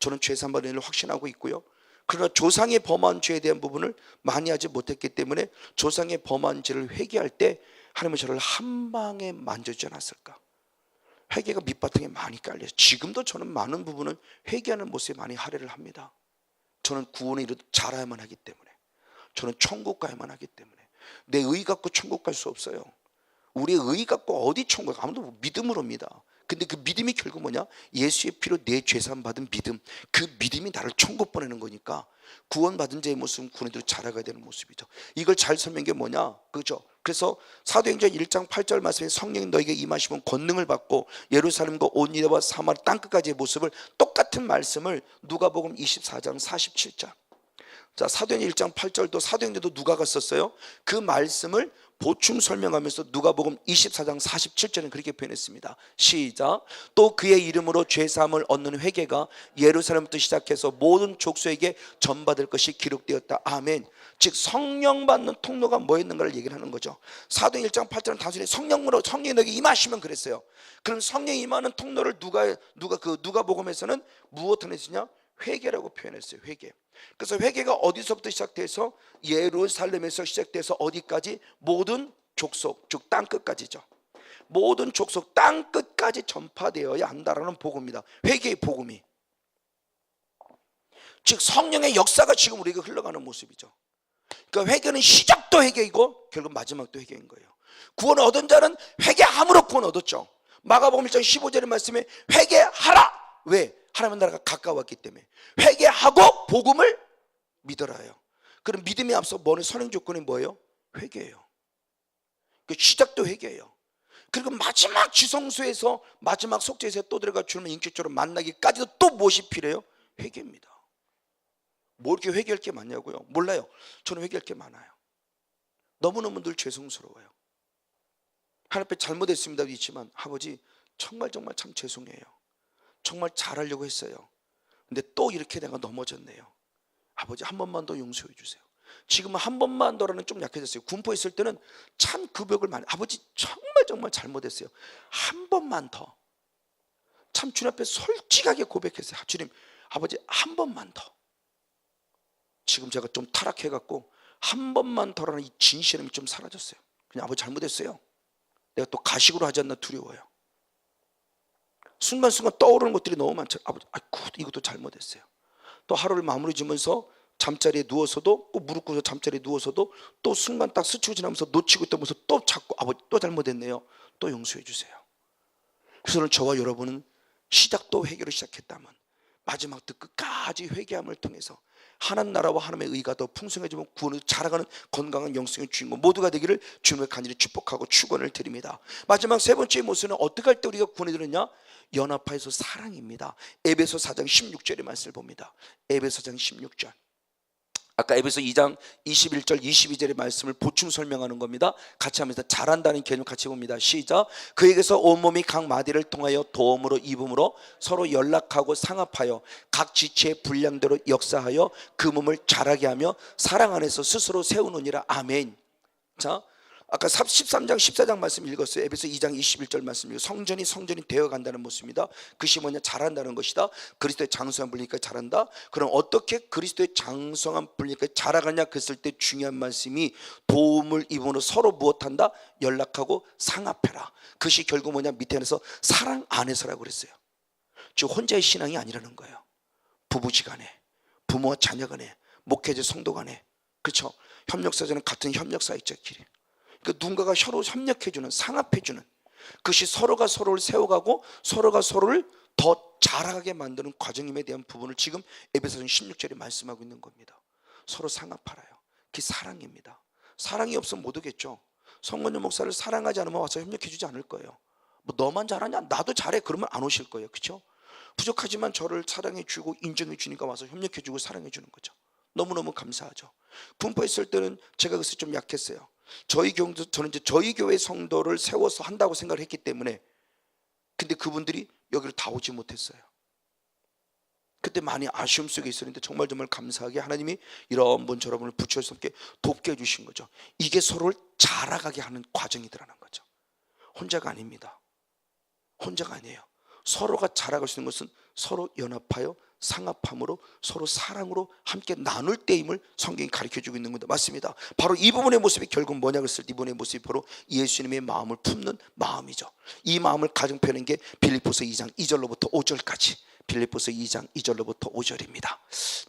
저는 죄 사함 받은 일을 확신하고 있고요. 그러나 조상의 범한 죄에 대한 부분을 많이 하지 못했기 때문에 조상의 범한 죄를 회개할 때 하나님은 저를 한 방에 만져주지 않았을까? 회개가 밑바탕에 많이 깔려요. 지금도 저는 많은 부분은 회개하는 모습에 많이 할애를 합니다. 저는 구원에 이르도 자라야만 하기 때문에, 저는 천국 가야만 하기 때문에. 내 의 갖고 천국 갈 수 없어요. 우리의 의 갖고 어디 천국, 아무도 믿음으로입니다. 근데 그 믿음이 결국 뭐냐? 예수의 피로 내 죄사함 받은 믿음, 그 믿음이 나를 천국 보내는 거니까 구원받은 자의 모습은 구원으로 자라가야 되는 모습이죠. 이걸 잘 설명한 게 뭐냐? 그죠? 그래서 사도행전 1장 8절 말씀에 성령이 너에게 임하시면 권능을 받고 예루살렘과 온 유다와 사마리아 땅끝까지의 모습을, 똑같은 말씀을 누가복음 24장 47절. 자, 사도행전 1장 8절도 사도행전도 누가가 썼어요. 그 말씀을 보충 설명하면서 누가복음 24장 47절은 그렇게 표현했습니다. 시작. 또 그의 이름으로 죄사함을 얻는 회개가 예루살렘부터 시작해서 모든 족속에게 전받을 것이 기록되었다. 아멘. 즉 성령 받는 통로가 뭐였는가를 얘기를 하는 거죠. 사도행 1장 8절은 단순히 성령으로, 성령이 너에게 임하시면 그랬어요. 그럼 성령이 임하는 통로를 누가복음에서는 무엇을 했으냐? 회개라고 표현했어요. 회개. 그래서 회개가 어디서부터 시작돼서 예루살렘에서 시작돼서 어디까지? 모든 족속, 즉 땅끝까지죠. 모든 족속 땅끝까지 전파되어야 한다라는 복음입니다. 회개의 복음이. 즉 성령의 역사가 지금 우리에게 흘러가는 모습이죠. 그러니까 회개는 시작도 회개이고 결국 마지막도 회개인 거예요. 구원을 얻은 자는 회개함으로 구원 얻었죠. 마가복음 1장 15절의 말씀에 회개하라. 왜? 하나님 나라가 가까웠기 때문에. 회개하고 복음을 믿어라요. 그럼 믿음에 앞서 뭐는 선행 조건이 뭐예요? 회개예요. 그 시작도 회개예요. 그리고 마지막 지성소에서, 마지막 속죄에서 또 들어가 주님을 인격적으로 만나기까지도 또 무엇이 필요해요? 회개입니다. 뭐 이렇게 회개할 게 많냐고요? 몰라요. 저는 회개할 게 많아요. 너무너무 늘 죄송스러워요. 하나님 앞에 잘못했습니다도 있지만, 아버지 정말 참 죄송해요. 정말 잘하려고 했어요. 근데 또 이렇게 내가 넘어졌네요. 아버지 한 번만 더 용서해 주세요. 지금은 한 번만 더라는 좀 약해졌어요. 군포에 있을 때는 참 그 벽을 많이, 아버지 정말 잘못했어요. 한 번만 더. 참 주님 앞에 솔직하게 고백했어요. 주님, 아버지 한 번만 더. 지금 제가 좀 타락해갖고 한 번만 더라는 이 진실함이 좀 사라졌어요. 그냥 아버지 잘못했어요. 내가 또 가식으로 하지 않나 두려워요. 순간순간 떠오르는 것들이 너무 많죠. 아버지, 이것도 잘못했어요. 또 하루를 마무리 지면서 잠자리에 누워서도, 꼭 무릎 꿇어서 잠자리에 누워서도 또 순간 딱 스치고 지나면서 놓치고 있던 모습 또 찾고, 아버지 또 잘못했네요. 또 용서해 주세요. 그래서 오늘 저와 여러분은 시작도 회개로 시작했다면 마지막도 끝까지 회개함을 통해서 하나님 나라와 하나님의 의가 더 풍성해지면 구원을 자라가는 건강한 영성의 주인공 모두가 되기를 주님의 간절히 축복하고 축원을 드립니다. 마지막 세 번째 모습은 어떻게 할 때 우리가 구원이 되느냐? 연합하여서 사랑입니다. 에베소 4장 16절의 말씀을 봅니다. 에베소 4장 16절. 아까 에베소 2장 21절 22절의 말씀을 보충 설명하는 겁니다. 같이 하면서 잘한다는 개념 같이 봅니다. 시작. 그에게서 온몸이 각 마디를 통하여 도움으로 입음으로 서로 연락하고 상합하여 각 지체의 분량대로 역사하여 그 몸을 자라게 하며 사랑 안에서 스스로 세우느니라. 아멘. 자, 아까 13장 14장 말씀 읽었어요. 에베소 2장 21절 말씀이고 성전이 되어간다는 모습입니다. 그것이 뭐냐? 자란다는 것이다. 그리스도의 장성한 분리니까 자란다. 그럼 어떻게 그리스도의 장성한 분리니까 자라가냐? 그랬을 때 중요한 말씀이 도움을 입음으로 서로 무엇한다? 연락하고 상합해라. 그것이 결국 뭐냐? 밑에 안에서 사랑 안에서라고 그랬어요. 즉 혼자의 신앙이 아니라는 거예요. 부부지간에, 부모와 자녀간에, 목회자 성도 간에, 그렇죠? 협력사자는 같은 협력사역자끼리. 그 누군가가 서로 협력해주는, 상합해주는, 그것이 서로가 서로를 세워가고 서로가 서로를 더 자라가게 만드는 과정임에 대한 부분을 지금 에베소서 16절에 말씀하고 있는 겁니다. 서로 상합하라요. 그게 사랑입니다. 사랑이 없으면 못 오겠죠. 성건영 목사를 사랑하지 않으면 와서 협력해주지 않을 거예요. 뭐 너만 잘하냐? 나도 잘해. 그러면 안 오실 거예요. 그렇죠? 부족하지만 저를 사랑해주고 인정해주니까 와서 협력해주고 사랑해주는 거죠. 너무너무 감사하죠. 분포에 있을 때는 제가 그것이 좀 약했어요. 저는 이제 저희 교회 성도를 세워서 한다고 생각을 했기 때문에, 근데 그분들이 여기를 다 오지 못했어요. 그때 많이 아쉬움 속에 있었는데 정말 감사하게 하나님이 이런 분 저런 분을 붙여서 함께 돕게 해주신 거죠. 이게 서로를 자라가게 하는 과정이더라는 거죠. 혼자가 아닙니다. 혼자가 아니에요. 서로가 자라갈 수 있는 것은 서로 연합하여 상합함으로 서로 사랑으로 함께 나눌 때임을 성경이 가르쳐주고 있는 겁니다. 맞습니다. 바로 이 부분의 모습이 결국 뭐냐 그랬을 때 이분의 모습이 바로 예수님의 마음을 품는 마음이죠. 이 마음을 가정표현한 게 빌립보서 2장 2절로부터 5절까지, 빌립보서 2장 2절로부터 5절입니다.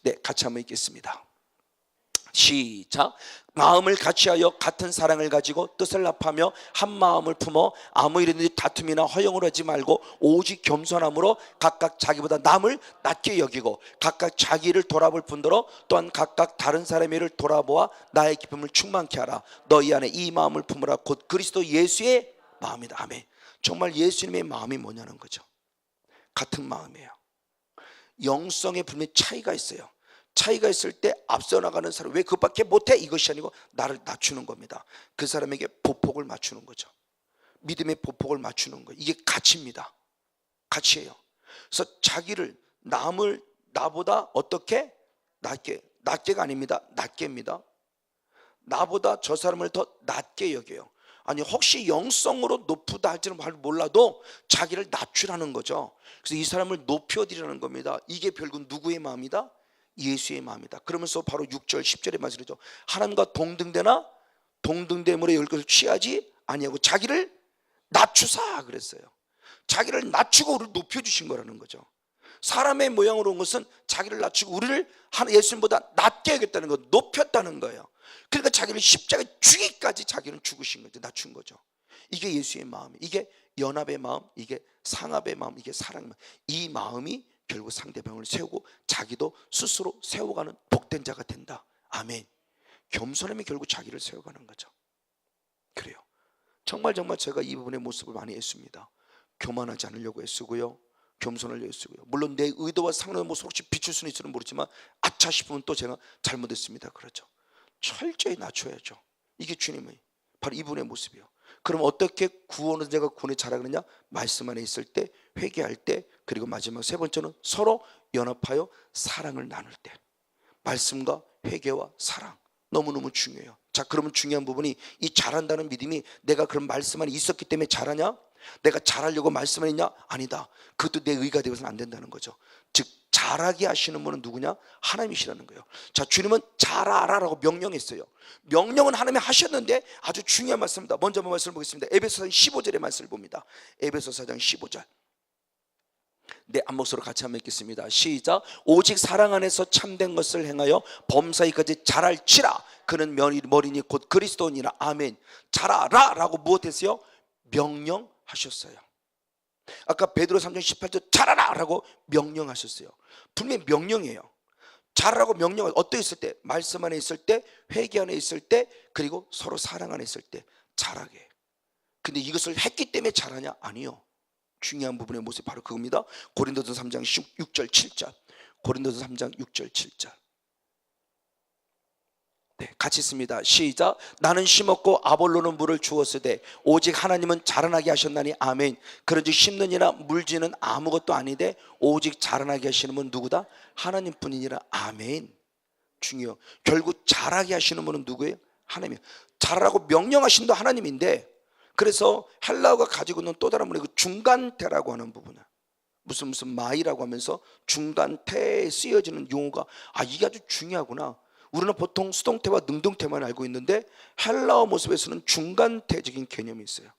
네, 같이 한번 읽겠습니다. 시작. 마음을 같이하여 같은 사랑을 가지고 뜻을 합하며 한 마음을 품어 아무 일이든지 다툼이나 허영을 하지 말고 오직 겸손함으로 각각 자기보다 남을 낮게 여기고 각각 자기를 돌아볼 뿐더러 또한 각각 다른 사람의 일을 돌아보아 나의 기쁨을 충만케 하라. 너희 안에 이 마음을 품으라. 곧 그리스도 예수의 마음이다. 아멘. 정말 예수님의 마음이 뭐냐는 거죠. 같은 마음이에요. 영성에 분명히 차이가 있어요. 차이가 있을 때 앞서 나가는 사람, 왜 그것밖에 못해? 이것이 아니고 나를 낮추는 겁니다. 그 사람에게 보폭을 맞추는 거죠. 믿음의 보폭을 맞추는 거예요. 이게 가치입니다. 가치예요. 그래서 자기를, 남을 나보다 어떻게? 낮게가 아닙니다. 낮게입니다. 나보다 저 사람을 더 낮게 여겨요. 아니, 혹시 영성으로 높다 할지는 몰라도 자기를 낮추라는 거죠. 그래서 이 사람을 높여드리라는 겁니다. 이게 결국 누구의 마음이다? 예수의 마음이다. 그러면서 바로 6절 10절에 말씀이죠. 하나님과 동등되나 동등됨으로 열 것을 취하지 아니하고 자기를 낮추사 그랬어요. 자기를 낮추고 우리를 높여주신 거라는 거죠. 사람의 모양으로 온 것은 자기를 낮추고 우리를 예수님보다 낮게 하겠다는 거, 높였다는 거예요. 그러니까 자기를 십자가에 죽이기까지 자기는 죽으신 거죠. 낮춘 거죠. 이게 예수의 마음, 이게 연합의 마음, 이게 상합의 마음, 이게 사랑의 마음. 이 마음이 결국 상대방을 세우고 자기도 스스로 세워가는 복된 자가 된다. 아멘. 겸손함이 결국 자기를 세워가는 거죠. 그래요. 정말 제가 이 부분의 모습을 많이 애씁니다. 교만하지 않으려고 애쓰고요, 겸손하려고 애쓰고요. 물론 내 의도와 상관없는 모습을 혹시 비출 수는 있을지 모르지만 아차 싶으면 또 제가 잘못했습니다. 그렇죠. 철저히 낮춰야죠. 이게 주님의 바로 이분의 모습이에요. 그럼 어떻게 구원을 내가 구원에 자라느냐? 말씀 안에 있을 때, 회개할 때, 그리고 마지막 세 번째는 서로 연합하여 사랑을 나눌 때. 말씀과 회개와 사랑 너무너무 중요해요. 자, 그러면 중요한 부분이 이 잘한다는 믿음이 내가 그런 말씀 안에 있었기 때문에 잘하냐? 내가 잘하려고 말씀 안에 있냐? 아니다. 그것도 내 의가 되어서는 안 된다는 거죠. 즉 잘하게 하시는 분은 누구냐? 하나님이시라는 거예요. 자, 주님은 잘하라라고 명령했어요. 명령은 하나님이 하셨는데 아주 중요한 말씀입니다. 먼저 한번 말씀을 보겠습니다. 에베소서 15절의 말씀을 봅니다. 에베소서 4장 15절. 네, 안목소로 같이 한번 읽겠습니다. 시작. 오직 사랑 안에서 참된 것을 행하여 범사이까지 잘할지라. 그는 머리니 곧 그리스도니라. 아멘. 잘하라 라고 무엇했어요? 명령하셨어요. 아까 베드로 3장 18절 잘하라 라고 명령하셨어요. 분명히 명령이에요. 잘하라고 명령을 어떻게 있을 때? 말씀 안에 있을 때, 회개 안에 있을 때, 그리고 서로 사랑 안에 있을 때 잘하게. 근데 이것을 했기 때문에 잘하냐? 아니요. 중요한 부분의 모습이 바로 그겁니다. 고린도서 3장 6절 7절. 고린도서 3장 6절 7절. 네, 같이 있습니다. 시작. 나는 심었고 아볼로는 물을 주었으되 오직 하나님은 자라나게 하셨나니. 아멘. 그런즉 심는이나 물지는 아무것도 아니되 오직 자라나게 하시는 분은 누구다? 하나님뿐이니라. 아멘. 중요해요. 결국 자라게 하시는 분은 누구예요? 하나님이에요. 자라라고 명령하신 도 하나님인데, 그래서 헬라어가 가지고 있는 또 다른 문이 그 중간태라고 하는 부분은 무슨 마이라고 하면서 중간태에 쓰여지는 용어가, 이게 아주 중요하구나. 우리는 보통 수동태와 능동태만 알고 있는데 헬라어 모습에서는 중간태적인 개념이 있어요.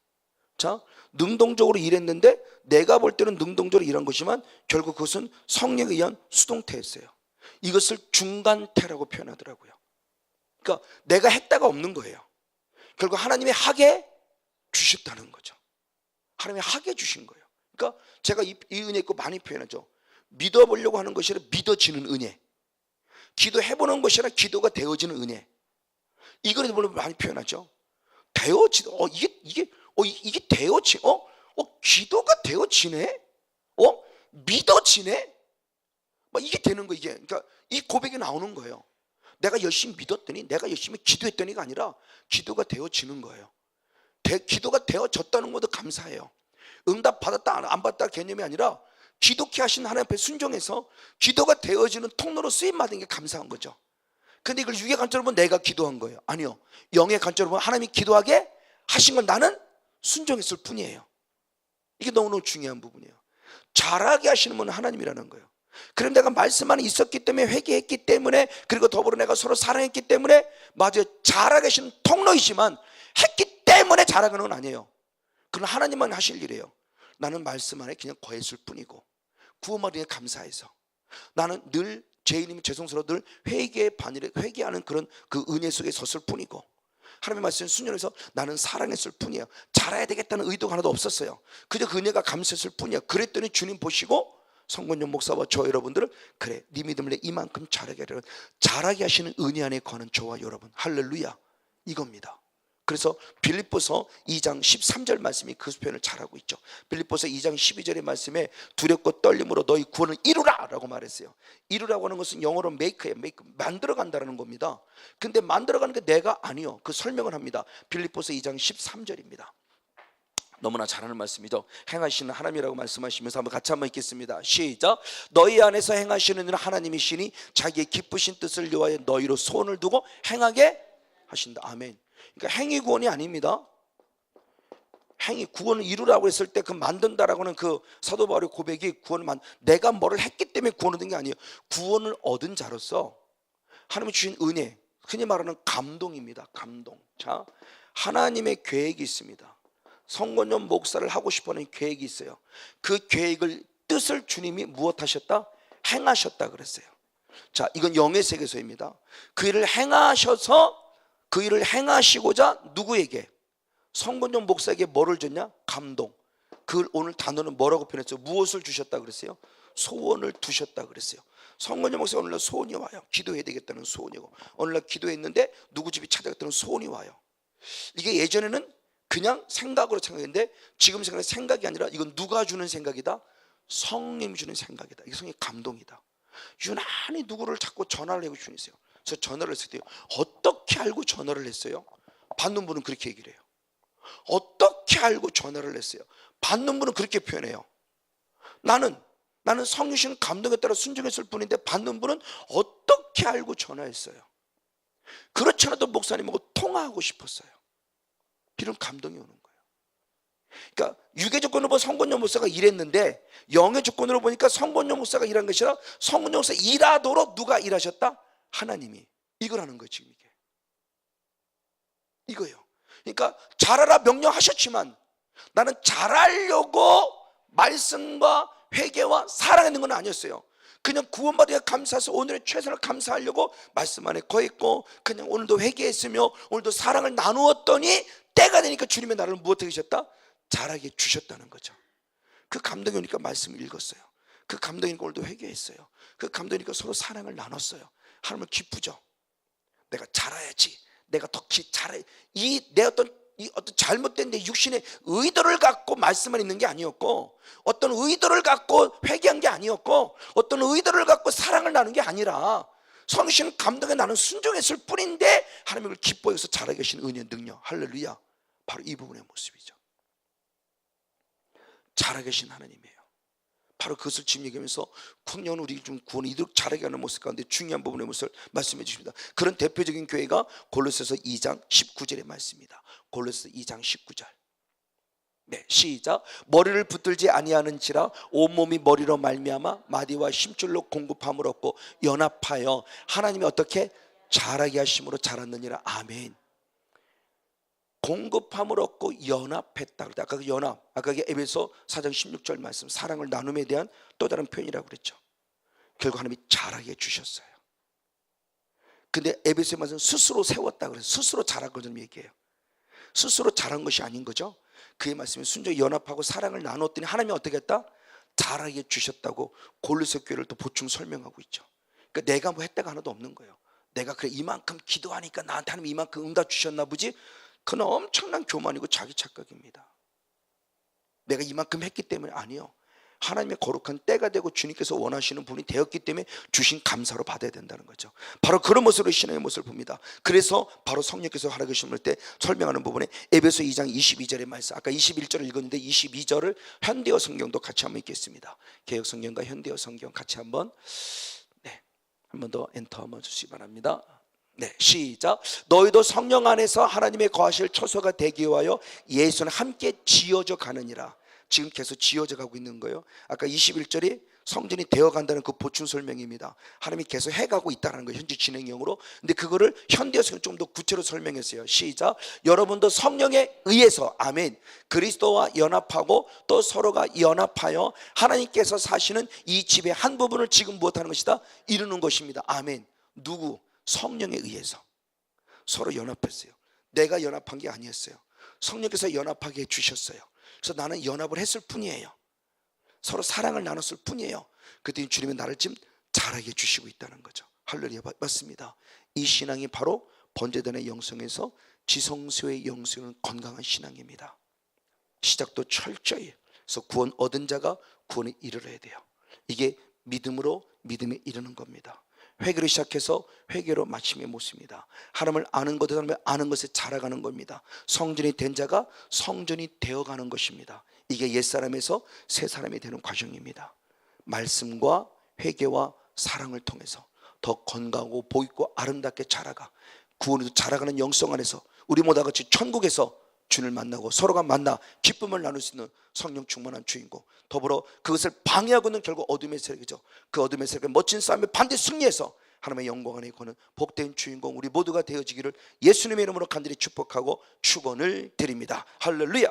자, 능동적으로 일했는데 내가 볼 때는 능동적으로 일한 것이지만 결국 그것은 성령에 의한 수동태였어요. 이것을 중간태라고 표현하더라고요. 그러니까 내가 했다가 없는 거예요. 결국 하나님이 하게 주셨다는 거죠. 하나님이 하게 주신 거예요. 그러니까 제가 이 은혜 있고 많이 표현하죠. 믿어보려고 하는 것이 아니라 믿어지는 은혜, 기도해보는 것이 아니라 기도가 되어지는 은혜. 이걸 물론 많이 표현하죠. 이게 되어지, 기도가 되어지네? 믿어지네? 이게 되는 거, 이게. 그러니까 이 고백이 나오는 거예요. 내가 열심히 믿었더니, 내가 열심히 기도했더니가 아니라 기도가 되어지는 거예요. 기도가 되어졌다는 것도 감사해요. 응답 받았다 안 받았다 개념이 아니라 기독케 하신 하나님 앞에 순종해서 기도가 되어지는 통로로 쓰임받은 게 감사한 거죠. 근데 이걸 육의 관점으로 보면 내가 기도한 거예요. 아니요, 영의 관점으로 보면 하나님이 기도하게 하신 건 나는 순종했을 뿐이에요. 이게 너무너무 중요한 부분이에요. 잘하게 하시는 분은 하나님이라는 거예요. 그럼 내가 말씀 안에 있었기 때문에, 회개했기 때문에, 그리고 더불어 내가 서로 사랑했기 때문에, 맞아요, 자라게 하시는 통로이지만 했기 때문에 자라는 건 아니에요. 그건 하나님만 하실 일이에요. 나는 말씀 안에 그냥 거했을 뿐이고, 구원받은 데 감사해서 나는 늘 죄인이면 죄송스러워 늘 회개하는 그런 그 은혜 속에 섰을 뿐이고, 하나님의 말씀을 순종해서 나는 사랑했을 뿐이에요. 자라야 되겠다는 의도가 하나도 없었어요. 그저 그 은혜가 감사했을 뿐이에요. 그랬더니 주님 보시고 성권용 목사와 저 여러분들을, 그래 네 믿음을 이만큼 자라게 하시는 은혜 안에 거하는 저와 여러분, 할렐루야, 이겁니다. 그래서 빌립보서 2장 13절 말씀이 그 표현을 잘하고 있죠. 빌립보서 2장 12절의 말씀에 두렵고 떨림으로 너희 구원을 이루라 라고 말했어요. 이루라고 하는 것은 영어로 make예요. 만들어간다는 겁니다. 근데 만들어가는 게 내가 아니요, 그 설명을 합니다. 빌립보서 2장 13절입니다. 너무나 잘하는 말씀이죠. 행하시는 하나님이라고 말씀하시면서 한번 같이 한번 읽겠습니다. 시작. 너희 안에서 행하시는 일은 하나님이시니 자기의 기쁘신 뜻을 위하여 너희로 소원을 두고 행하게 하신다. 아멘. 그러니까 행위 구원이 아닙니다. 행위 구원을 이루라고 했을 때 그 만든다라고 하는 그 사도 바울의 고백이 내가 뭐를 했기 때문에 구원을 얻은 게 아니에요. 구원을 얻은 자로서 하나님이 주신 은혜, 흔히 말하는 감동입니다. 감동. 자, 하나님의 계획이 있습니다. 성권용 목사를 하고 싶어하는 계획이 있어요. 그 계획을, 뜻을 주님이 무엇하셨다? 행하셨다 그랬어요. 자, 이건 영의 세계에서입니다. 그 일을 행하셔서, 그 일을 행하시고자 누구에게? 성권용 목사에게 뭐를 줬냐? 감동. 그 오늘 단어는 뭐라고 표현했어요? 무엇을 주셨다 그랬어요? 소원을 두셨다 그랬어요. 성권용 목사가 오늘날 소원이 와요. 기도해야 되겠다는 소원이고, 오늘날 기도했는데 누구 집이 찾아갔다는 소원이 와요. 이게 예전에는 그냥 생각으로 생각했는데 지금 생각이 아니라 이건 누가 주는 생각이다? 성령이 주는 생각이다. 이게 성령의 감동이다. 유난히 누구를 자꾸 전화를 하고 주니세요. 저 전화를 했을 때 어떻게 알고 전화를 했어요? 받는 분은 그렇게 얘기를 해요. 어떻게 알고 전화를 했어요? 받는 분은 그렇게 표현해요. 나는 성령 주시는 감동에 따라 순종했을 뿐인데 받는 분은 어떻게 알고 전화했어요? 그렇지 않아도 목사님하고 통화하고 싶었어요. 이런 감동이 오는 거예요. 그러니까 육의 조건으로 보면 성권용 목사가 일했는데 영의 조건으로 보니까 성권용 목사가 일한 것이 아니라 성권용 목사 일하도록 누가 일하셨다? 하나님이. 이거라는 거예요. 지금 이거예요. 그러니까 잘하라 명령하셨지만 나는 잘하려고 말씀과 회개와 사랑하는 건 아니었어요. 그냥 구원받으니까 감사해서 오늘의 최선을 감사하려고 말씀 안에 거했고, 그냥 오늘도 회개했으며 오늘도 사랑을 나누었더니 때가 되니까 주님의 나를 무엇하게 하셨다? 잘하게 주셨다는 거죠. 그 감동이 오니까 말씀을 읽었어요. 그 감동이니까 오늘도 회개했어요. 그 감동이니까 서로 사랑을 나눴어요. 하나님은 기쁘죠. 내가 잘해야지, 내가 더 잘해. 내 어떤 잘못된 내 육신의 의도를 갖고 말씀만 있는 게 아니었고, 어떤 의도를 갖고 회개한 게 아니었고, 어떤 의도를 갖고 사랑을 나눈 게 아니라 성신 감동에 나는 순종했을 뿐인데 하나님을 기뻐해서 잘하게 하신 은혜의 능력, 할렐루야. 바로 이 부분의 모습이죠. 잘하게 하신 하나님이에요. 바로 그것을 지금 얘기하면서 풍년 우리 좀 구원을 이도록 잘하게 하는 모습 가운데 중요한 부분의 모습을 말씀해 주십니다. 그런 대표적인 교회가 골로새서 2장 19절의 말씀입니다. 골로새 2장 19절. 네, 시작. 머리를 붙들지 아니하는지라 온몸이 머리로 말미암아 마디와 힘줄로 공급함을 얻고 연합하여 하나님이 어떻게 잘하게 하심으로 자랐느니라. 아멘. 공급함을 얻고 연합했다. 아까 그 연합, 아까 그 에베소 4장 16절 말씀, 사랑을 나눔에 대한 또 다른 표현이라고 그랬죠. 결국 하나님이 잘하게 해주셨어요. 근데 에베소의 말씀 스스로 세웠다 그래서 스스로 잘한 거좀 얘기해요. 스스로 잘한 것이 아닌 거죠. 그의 말씀에 순종히 연합하고 사랑을 나눴더니 하나님이 어떻게 했다? 잘하게 해주셨다고 골로새 교회를 또 보충 설명하고 있죠. 그러니까 내가 뭐 했다가 하나도 없는 거예요. 내가 그래 이만큼 기도하니까 나한테 하나님 이만큼 응답 주셨나 보지? 그건 엄청난 교만이고 자기 착각입니다. 내가 이만큼 했기 때문에 아니요. 하나님의 거룩한 때가 되고 주님께서 원하시는 분이 되었기 때문에 주신 감사로 받아야 된다는 거죠. 바로 그런 모습으로 신앙의 모습을 봅니다. 그래서 바로 성령께서 하라고 하실 때 설명하는 부분에 에베소 2장 22절의 말씀, 아까 21절을 읽었는데 22절을 현대어 성경도 같이 한번 읽겠습니다. 개역 성경과 현대어 성경 같이 한번 한 번 더 엔터 한번 주시기 바랍니다. 네, 시작. 너희도 성령 안에서 하나님의 거하실 처소가 되기 위하여 예수는 함께 지어져 가느니라. 지금 계속 지어져 가고 있는 거예요. 아까 21절이 성전이 되어간다는 그 보충 설명입니다. 하나님이 계속 해가고 있다는 거예요, 현재 진행형으로. 근데 그거를 현대에서는 좀 더 구체로 설명했어요. 시작. 여러분도 성령에 의해서, 아멘, 그리스도와 연합하고 또 서로가 연합하여 하나님께서 사시는 이 집의 한 부분을 지금 무엇하는 것이다? 이루는 것입니다. 아멘. 누구? 성령에 의해서 서로 연합했어요. 내가 연합한 게 아니었어요. 성령께서 연합하게 해주셨어요. 그래서 나는 연합을 했을 뿐이에요. 서로 사랑을 나눴을 뿐이에요. 그랬더니 주님은 나를 지금 자라게 해주시고 있다는 거죠. 할렐루야. 맞습니다. 이 신앙이 바로 번제단의 영성에서 지성소의 영성은 건강한 신앙입니다. 시작도 철저히. 그래서 구원 얻은 자가 구원에 이르러야 돼요. 이게 믿음으로 믿음에 이르는 겁니다. 회개로 시작해서 회개로 마침에 못습니다. 하나님을 아는 것에 아는 것에 자라가는 겁니다. 성전이 된 자가 성전이 되어가는 것입니다. 이게 옛사람에서 새사람이 되는 과정입니다. 말씀과 회개와 사랑을 통해서 더 건강하고 보이고 아름답게 자라가, 구원에도 자라가는 영성 안에서 우리 모두 같이 천국에서 주님을 만나고 서로가 만나 기쁨을 나눌 수 있는 성령 충만한 주인공, 더불어 그것을 방해하고 있는 결국 어둠의 세력이죠. 그 어둠의 세력의 멋진 싸움에 반드시 승리해서 하나님의 영광 안에 거는 복된 주인공 우리 모두가 되어지기를 예수님의 이름으로 간절히 축복하고 축원을 드립니다. 할렐루야.